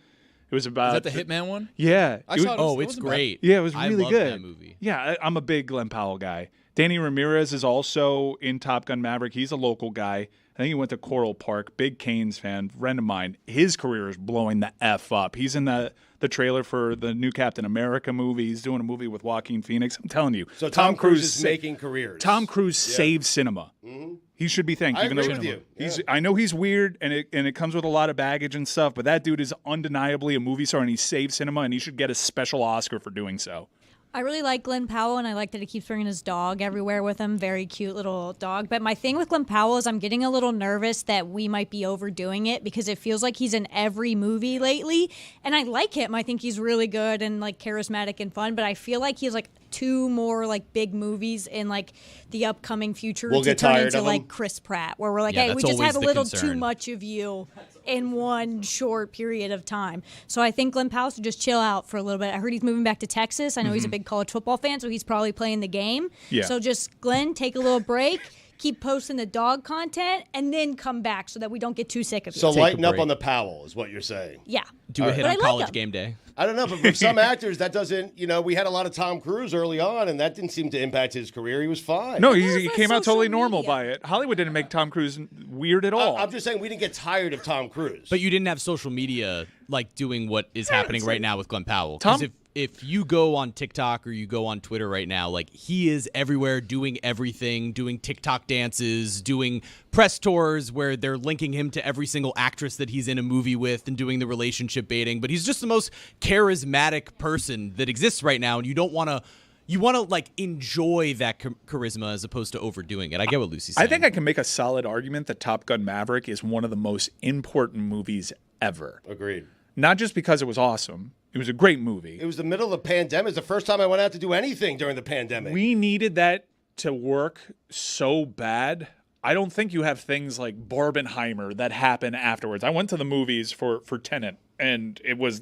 It was about
Is that the Hitman one?
Yeah.
I saw it.
Oh,
It
it's
wasn't
great.
Yeah, it was
I
really
love
good.
that movie.
Yeah, I'm a big Glenn Powell guy. Danny Ramirez is also in Top Gun Maverick. He's a local guy. I think he went to Coral Park. Big Canes fan, friend of mine. His career is blowing the F up. He's in the trailer for the new Captain America movie. He's doing a movie with Joaquin Phoenix. I'm telling you.
So Tom Cruise is making careers.
Tom Cruise saved cinema.
Mm-hmm.
He should be thanked.
I
even
agree
though
with you.
He's, I know he's weird, and it comes with a lot of baggage and stuff, but that dude is undeniably a movie star, and he saved cinema, and he should get a special Oscar for doing so.
I really like Glenn Powell, and I like that he keeps bringing his dog everywhere with him. Very cute little dog. But my thing with Glenn Powell is I'm getting a little nervous that we might be overdoing it, because it feels like he's in every movie lately. And I like him. I think he's really good and like charismatic and fun. But I feel like he has like 2 more like big movies in like the upcoming future
We'll
to
get
turn
tired
into
of
like
him.
Chris Pratt, where we're like,
Yeah,
hey,
that's
we just
always
had a
the
little
concern.
too much of you in one short period of time. So I think Glenn Powell should just chill out for a little bit. I heard he's moving back to Texas. I know he's a big college football fan, so he's probably playing the game.
Yeah.
So just, Glenn, take a little break, keep posting the dog content, and then come back so that we don't get too sick of you.
So lighten up
break.
on the Powell is what you're saying.
Yeah.
Do a hit
But I
on
like
College
him.
Game Day.
I don't know, but for some actors, that doesn't, we had a lot of Tom Cruise early on, and that didn't seem to impact his career. He was fine.
No,
But
he
that's
came out
social
totally normal
media.
by it. Hollywood didn't make Tom Cruise weird at all.
I'm just saying we didn't get tired of Tom Cruise.
But you didn't have social media like doing what is happening right now with Glenn Powell.
Tom-
Because if you go on TikTok or you go on Twitter right now, like, he is everywhere doing everything, doing TikTok dances, doing press tours where they're linking him to every single actress that he's in a movie with and doing the relationship baiting. But he's just the most charismatic person that exists right now, and you don't want to you want to like enjoy that charisma as opposed to overdoing it. I get what Lucy's saying.
I think I can make a solid argument that Top Gun Maverick is one of the most important movies ever.
Agreed.
Not just because it was awesome. It was a great movie.
It was the middle of the pandemic. It's the first time I went out to do anything during the pandemic.
We needed that to work so bad. I don't think you have things like Barbenheimer that happen afterwards. I went to the movies for Tenet, and it was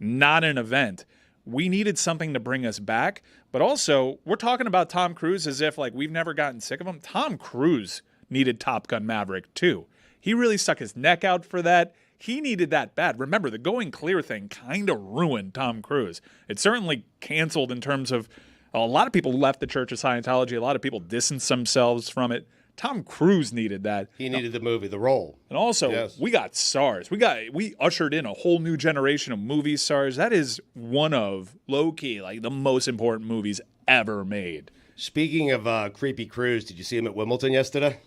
not an event. We needed something to bring us back. But also, we're talking about Tom Cruise as if like we've never gotten sick of him. Tom Cruise needed Top Gun Maverick too. He really stuck his neck out for that. He needed that bad. Remember, the going clear thing kind of ruined Tom Cruise. It certainly canceled in terms of a lot of people left the Church of Scientology. A lot of people distanced themselves from it. Tom Cruise needed that.
He needed the movie, the role.
And also,
Yes.
we got stars. We ushered in a whole new generation of movie stars. That is one of, low-key, like the most important movies ever made.
Speaking of creepy Cruise, did you see him at Wimbledon yesterday?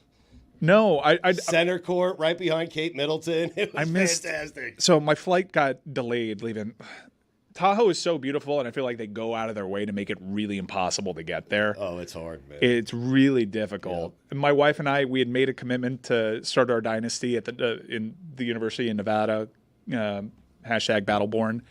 No, I
Center court, right behind Kate Middleton. It was
missed.
fantastic.
So my flight got delayed leaving. Tahoe is so beautiful, and I feel like they go out of their way to make it really impossible to get there.
Oh, it's hard, man.
It's really difficult. And my wife and I, we had made a commitment to start our dynasty at in the University in Nevada, #Battleborn.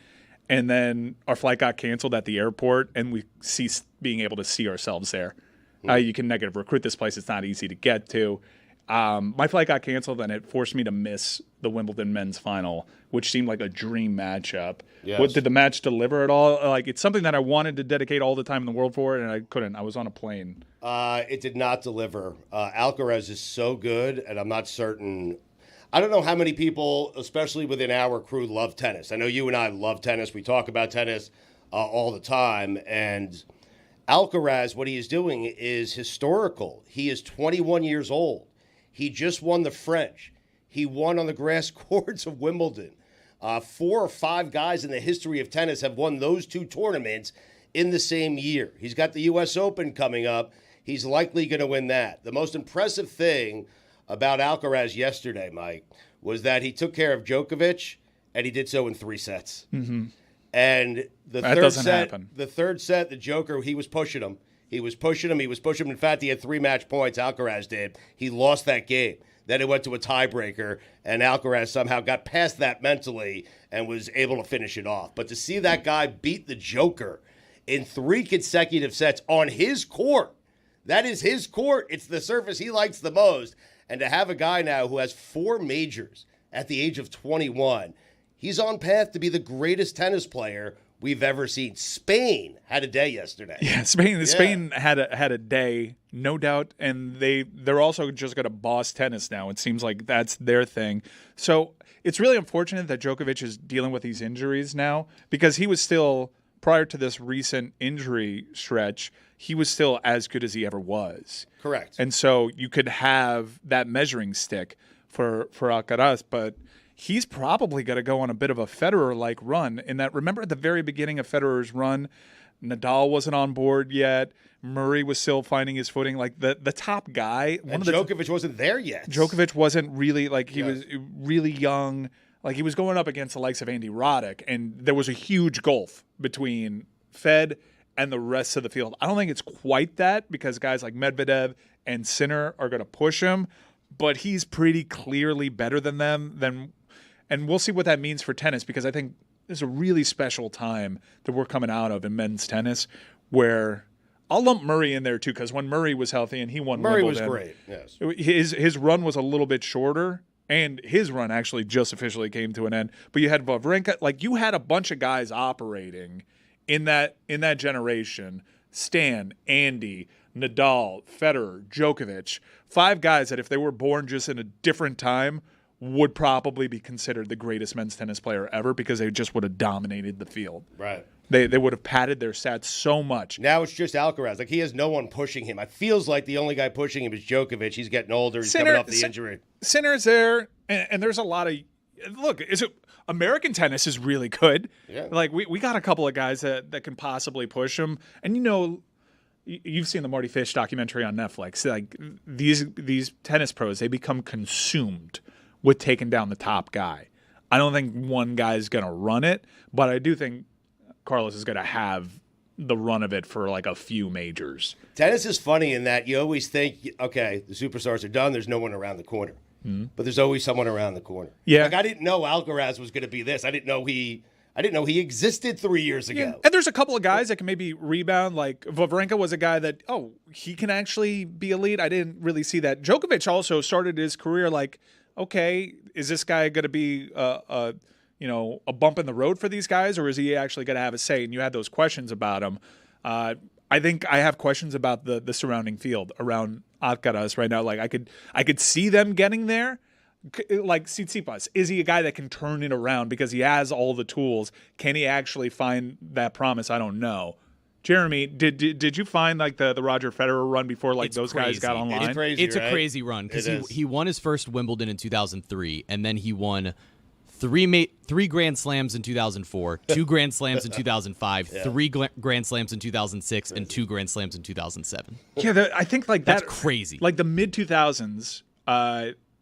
And then our flight got canceled at the airport, and we ceased being able to see ourselves there. You can negative recruit this place. It's not easy to get to. My flight got canceled, and it forced me to miss the Wimbledon men's final, which seemed like a dream matchup.
Yes.
Did the match deliver at all? Like, it's something that I wanted to dedicate all the time in the world for, and I couldn't. I was on a plane.
It did not deliver. Alcaraz is so good, and I'm not certain. I don't know how many people, especially within our crew, love tennis. I know you and I love tennis. We talk about tennis all the time, and Alcaraz, what he is doing is historical. He is 21 years old. He just won the French. He won on the grass courts of Wimbledon. 4 or 5 guys in the history of tennis have won those 2 tournaments in the same year. He's got the U.S. Open coming up. He's likely going to win that. The most impressive thing about Alcaraz yesterday, Mike, was that he took care of Djokovic, and he did so in 3 sets.
Mm-hmm.
And the
That
third
doesn't
set,
happen.
the third set, the Joker, he was pushing him. He was pushing him. In fact, he had 3 match points. Alcaraz did. He lost that game. Then it went to a tiebreaker, and Alcaraz somehow got past that mentally and was able to finish it off. But to see that guy beat the Joker in 3 consecutive sets on his court, that is his court. It's the surface he likes the most. And to have a guy now who has 4 majors at the age of 21, he's on path to be the greatest tennis player we've ever seen. Spain had a day yesterday.
Yeah, Spain had a day, no doubt, and they're also just going to boss tennis now. It seems like that's their thing. So it's really unfortunate that Djokovic is dealing with these injuries now, because he was still, prior to this recent injury stretch, he was still as good as he ever was.
Correct.
And so you could have that measuring stick for Alcaraz, but he's probably going to go on a bit of a Federer-like run in that, remember at the very beginning of Federer's run, Nadal wasn't on board yet. Murray was still finding his footing. Like the top guy.
Djokovic wasn't there yet.
Djokovic wasn't really, like, he was really young. Like, he was going up against the likes of Andy Roddick, and there was a huge gulf between Fed and the rest of the field. I don't think it's quite that, because guys like Medvedev and Sinner are going to push him, but he's pretty clearly better than them. And we'll see what that means for tennis, because I think there's a really special time that we're coming out of in men's tennis, where I'll lump Murray in there too, because when Murray was healthy and he won
Murray
Wimbledon,
was great, yes.
His run was a little bit shorter, and his run actually just officially came to an end. But you had Wawrinka, like, you had a bunch of guys operating in that generation. Stan, Andy, Nadal, Federer, Djokovic, 5 guys that if they were born just in a different time would probably be considered the greatest men's tennis player ever, because they just would have dominated the field.
Right.
They would have padded their stats so much.
Now it's just Alcaraz. Like, he has no one pushing him. It feels like the only guy pushing him is Djokovic. He's getting older. He's coming off the injury.
Sinner's there, and there's a lot of look. American tennis is really good.
Yeah.
Like, we got a couple of guys that can possibly push him, and you've seen the Marty Fish documentary on Netflix. Like, these tennis pros, they become consumed with taking down the top guy. I don't think one guy is going to run it, but I do think Carlos is going to have the run of it for like a few majors.
Tennis is funny in that you always think, okay, the superstars are done. There's no one around the corner. But there's always someone around the corner.
Yeah.
Like I didn't know Alcaraz was going to be this. I didn't know he existed 3 years ago.
Yeah. And there's a couple of guys that can maybe rebound. Like Wawrinka was a guy that, he can actually be elite. I didn't really see that. Djokovic also started his career like, okay, is this guy going to be a bump in the road for these guys, or is he actually going to have a say? And you had those questions about him. I think I have questions about the surrounding field around Alcaraz right now. Like I could see them getting there. Like Tsitsipas, is he a guy that can turn it around because he has all the tools? Can he actually find that promise? I don't know. Jeremy, did you find like the Roger Federer run before like those guys got online?
It's crazy,
It's a crazy run because he won his first Wimbledon in 2003, and then he won three Grand Slams in 2004, 2 Grand Slams in 2005, 3 Grand Slams in 2006, and 2 Grand Slams in 2007.
Yeah, I think like
that's crazy.
Like the mid 2000s,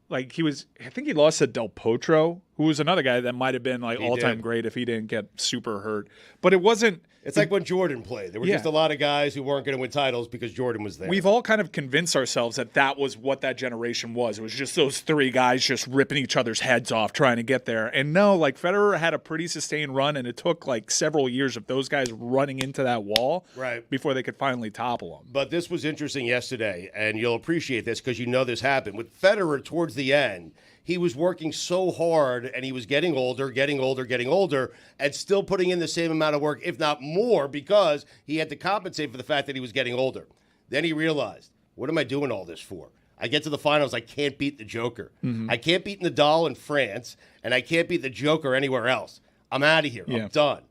like I think he lost to Del Potro, who was another guy that might have been like all-time great if he didn't get super hurt. But it wasn't.
It's like when Jordan played. There were just a lot of guys who weren't going to win titles because Jordan was there.
We've all kind of convinced ourselves that was what that generation was. It was just those 3 guys just ripping each other's heads off trying to get there. And no, like Federer had a pretty sustained run, and it took like several years of those guys running into that wall before they could finally topple him.
But this was interesting yesterday, and you'll appreciate this because you know this happened. With Federer towards the end, he was working so hard, and he was getting older, and still putting in the same amount of work, if not more, because he had to compensate for the fact that he was getting older. Then he realized, what am I doing all this for? I get to the finals, I can't beat the Joker. I can't beat Nadal in France, and I can't beat the Joker anywhere else. I'm out of here. I'm done.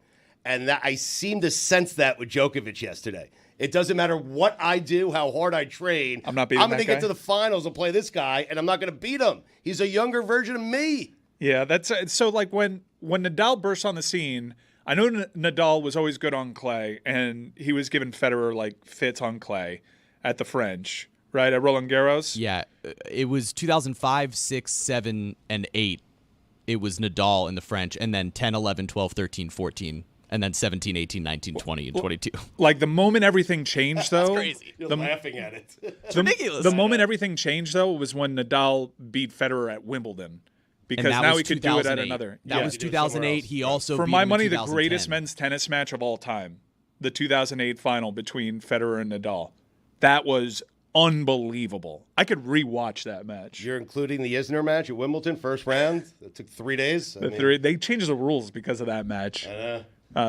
And I seem to sense that with Djokovic yesterday. It doesn't matter what I do, how hard I train.
I'm going
to get to the finals and play this guy, and I'm not going to beat him. He's a younger version of me.
Yeah, that's so. Like when Nadal burst on the scene, I know Nadal was always good on clay, and he was giving Federer like fits on clay at the French, right, at Roland Garros.
Yeah, it was 2005, 6, 7, and 8. It was Nadal in the French, and then 10, 11, 12, 13, 14. And then 17, 18, 19, 20, and 22.
Like the moment everything changed, though.
That's crazy. You're laughing at it.
It's ridiculous.
The moment everything changed, though, was when Nadal beat Federer at Wimbledon. Because now he could do it at another.
That was 2008. He also
for
beat
my
him
money,
in
the greatest men's tennis match of all time. The 2008 final between Federer and Nadal. That was unbelievable. I could rewatch that match.
You're including the Isner match at Wimbledon, first round? That took 3 days?
They changed the rules because of that match.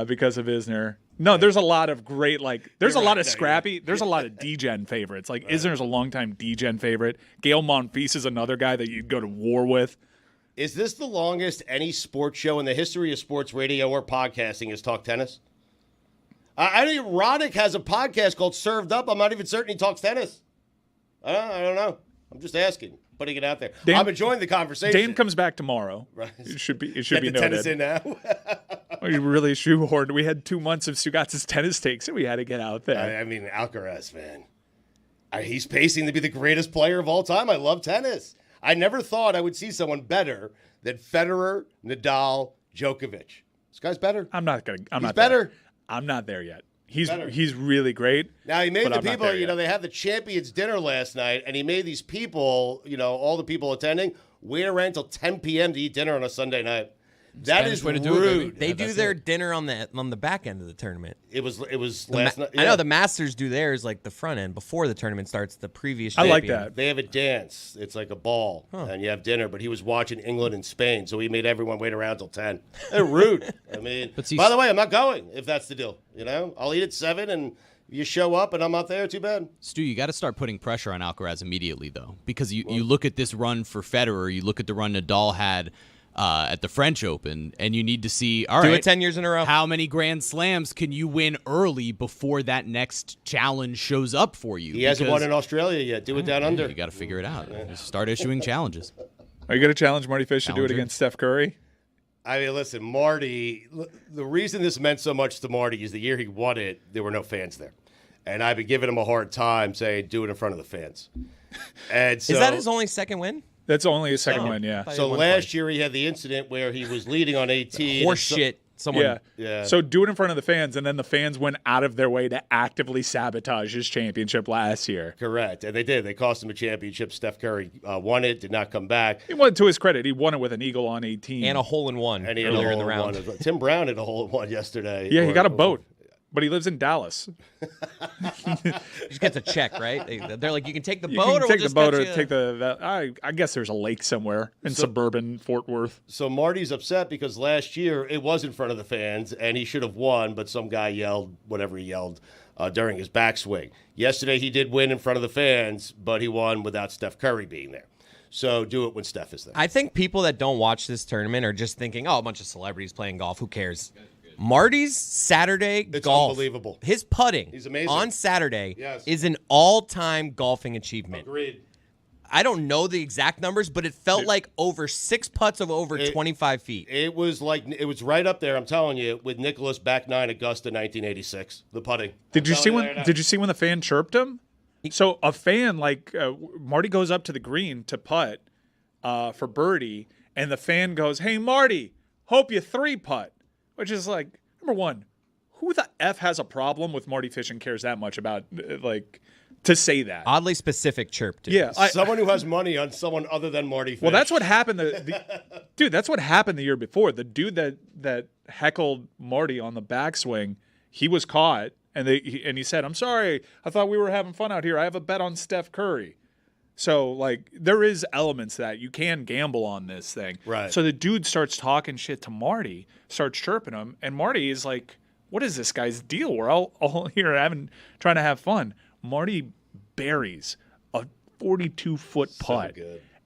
Because of Isner. No, there's a lot of great, there's a lot of scrappy, there's a lot of D-Gen favorites. Like, Isner's a longtime D-Gen favorite. Gail Monfils is another guy that you'd go to war with.
Is this the longest any sports show in the history of sports radio or podcasting has talked tennis? I think Roddick has a podcast called Served Up. I'm not even certain he talks tennis. I don't know. I'm just asking. Putting it out there. I'm enjoying the conversation.
Dame comes back tomorrow. Right. It should be noted.
Tennis in now.
We really shoehorned. We had 2 months of Stugotz's tennis takes, and we had to get out there.
I mean, Alcaraz, man. He's pacing to be the greatest player of all time. I love tennis. I never thought I would see someone better than Federer, Nadal, Djokovic. This guy's better.
I'm not
better.
There. I'm not there yet. He's really great.
Now, he made the people, they had the Champions Dinner last night, and he made these people, all the people attending, wait around until 10 p.m. to eat dinner on a Sunday night. That is rude.
They do their dinner on the back end of the tournament.
It was last night. Yeah.
I know the Masters do theirs like the front end before the tournament starts. The previous champion.
I like that.
They have a dance. It's like a ball, and you have dinner. But he was watching England and Spain, so he made everyone wait around till 10. They're rude. I mean, by the way, I'm not going if that's the deal. I'll eat at 7, and you show up, and I'm not there. Too bad.
Stu, you got to start putting pressure on Alcaraz immediately, though, because you look at this run for Federer, you look at the run Nadal had. At the French Open, and you need to see, all right,
do it 10 years in a row.
How many Grand Slams can you win early before that next challenge shows up for you?
He hasn't won in Australia yet. Do it down under.
You got to figure it out. Just start issuing challenges.
Are you going to challenge Marty Fish to do it against Steph Curry?
I mean, listen, Marty, the reason this meant so much to Marty is the year he won it, there were no fans there. And I've been giving him a hard time saying, do it in front of the fans. And so,
is that his only second win?
That's only his second win, yeah.
So last year he had the incident where he was leading on 18.
Horseshit Someone,
Yeah.
So do it in front of the fans, and then the fans went out of their way to actively sabotage his championship last year.
Correct. And they did. They cost him a championship. Steph Curry won it, did not come back.
He won, to his credit, he won it with an eagle on 18.
and a hole-in-one
And he had a
earlier in
hole
the
in
round.
one as well. Tim Brown had a hole in one yesterday.
Yeah, he got a boat, but he lives in Dallas.
He just gets a check, right? They're like, you can take the
You
boat,
can
or
take
we'll
the
just
boat
get
or
you.
take the. I guess there's a lake somewhere in suburban Fort Worth.
So Marty's upset because last year it was in front of the fans and he should have won, but some guy yelled whatever he yelled during his backswing. Yesterday he did win in front of the fans, but he won without Steph Curry being there. So do it when Steph is there.
I think people that don't watch this tournament are just thinking, oh, a bunch of celebrities playing golf. Who cares? Marty's Saturday
It's
golf.
unbelievable.
His putting
He's amazing.
on Saturday
Yes.
is an all-time golfing achievement.
Agreed.
I don't know the exact numbers, but it felt like over 6 putts of over 25 feet.
It was right up there, I'm telling you, with Nicholas back 9 Augusta 1986, the putting.
Did you see when the fan chirped him? So a fan Marty goes up to the green to putt for birdie, and the fan goes, "Hey Marty, hope you 3-putt," which is like, number one, who the F has a problem with Marty Fish and cares that much about to say that?
Oddly specific chirp, too.
Yeah,
Someone who has money on someone other than Marty Fish.
well, that's what happened. Dude, that's what happened the year before. The dude that heckled Marty on the backswing, he was caught, and he said, "I'm sorry, I thought we were having fun out here. I have a bet on Steph Curry." So, there is elements that you can gamble on this thing.
Right.
So the dude starts talking shit to Marty, starts chirping him, and Marty is like, "What is this guy's deal? We're all here trying to have fun." Marty buries a 42-foot putt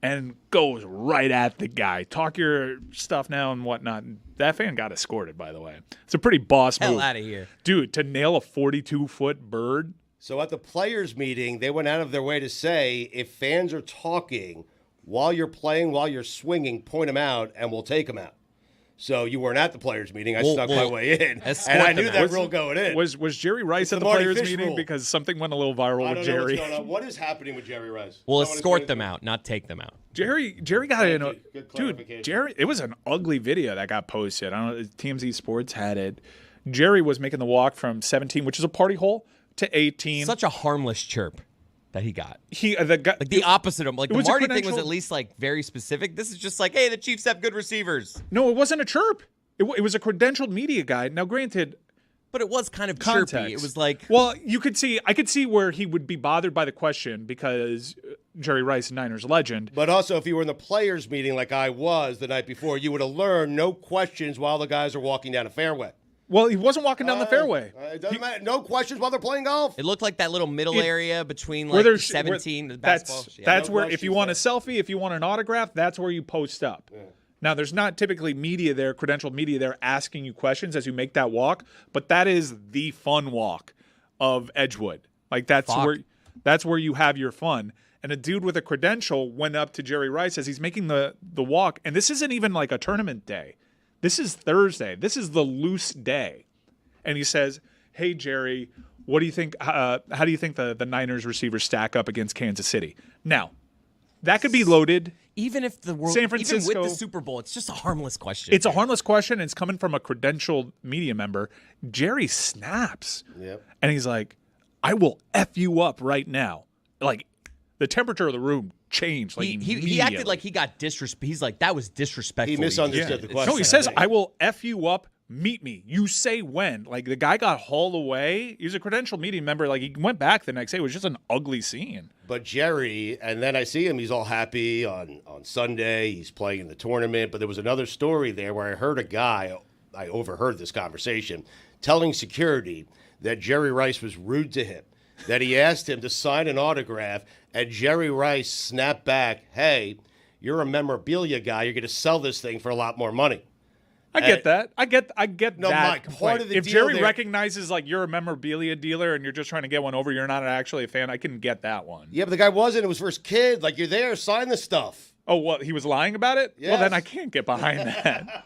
and goes right at the guy. Talk your stuff now and whatnot. That fan got escorted, by the way. It's a pretty boss move.
Hell out of here.
Dude, to nail a 42-foot bird.
So at the players' meeting, they went out of their way to say, if fans are talking while you're playing, while you're swinging, point them out, and we'll take them out. So you weren't at the players' meeting. I snuck my way in, and I knew that rule going in.
Was Jerry Rice at the
Marty
players'
Fish
meeting?
rule.
Because something went a little viral
I
with
don't know
Jerry.
what's going on. What is happening with Jerry Rice?
We'll
Someone
escort
explain
them
to me.
out, not take them out.
Jerry got in a
Good
dude.
clarification.
Jerry, it was an ugly video that got posted. I don't know. TMZ Sports had it. Jerry was making the walk from 17, which is a party hole, to 18.
Such a harmless chirp that he got.
The guy,
Like the opposite of the
was a
Marty thing was
credential-
at least very specific. This is just like, hey, the Chiefs have good receivers.
No, it wasn't a chirp. It was a credentialed media guy. Now, granted,
But it was kind of
context.
chirpy. It was like,
well, I could see where he would be bothered by the question because Jerry Rice, Niners legend.
But also, if you were in the players' meeting like I was the night before, you would have learned no questions while the guys are walking down a fairway.
Well, he wasn't walking down the fairway.
It doesn't matter. No questions while they're playing golf.
it looked like that little middle area between
Where there's
17 the
that's
basketball.
that's
no
where if
questions
you want a
there.
selfie, if you want an autograph, that's where you post up. Now, there's not typically media there, credentialed media there, asking you questions as you make that walk, but that is the fun walk of Edgewood. That's where you have your fun. And a dude with a credential went up to Jerry Rice as he's making the walk, and this isn't even like a tournament day. This is Thursday. This is the loose day. And he says, "Hey, Jerry, what do you think? How do you think the Niners receivers stack up against Kansas City?" Now, that could be loaded.
Even if the world,
San
even
Francisco-
with the Super Bowl, it's just a harmless question.
It's a harmless question. It's coming from a credentialed media member. Jerry snaps.
Yep.
And he's like, "I will F you up right now." Like, the temperature of the room changed. Like,
he acted like he got disrespect. He's like, that was disrespectful.
He misunderstood the question.
No, he says, "I will F you up. Meet me. You say when." Like, the guy got hauled away. He was a credentialed media member. Like, he went back the next day. It was just an ugly scene.
But Jerry, and then I see him, he's all happy on Sunday. He's playing in the tournament. But there was another story there where I heard a guy, I overheard this conversation, telling security that Jerry Rice was rude to him, that he asked him to sign an autograph, and Jerry Rice snapped back, "Hey, you're a memorabilia guy. You're going to sell this thing for a lot more money."
I get that. I get
No,
that.
Mike, part of the
if
deal
Jerry
there-
recognizes like you're a memorabilia dealer and you're just trying to get one over, you're not actually a fan. I can get that one.
Yeah, but the guy wasn't. It was for his kid. Like, you're there, sign the stuff.
Oh, well, he was lying about it? Well, then
Yes.
I can't get behind that.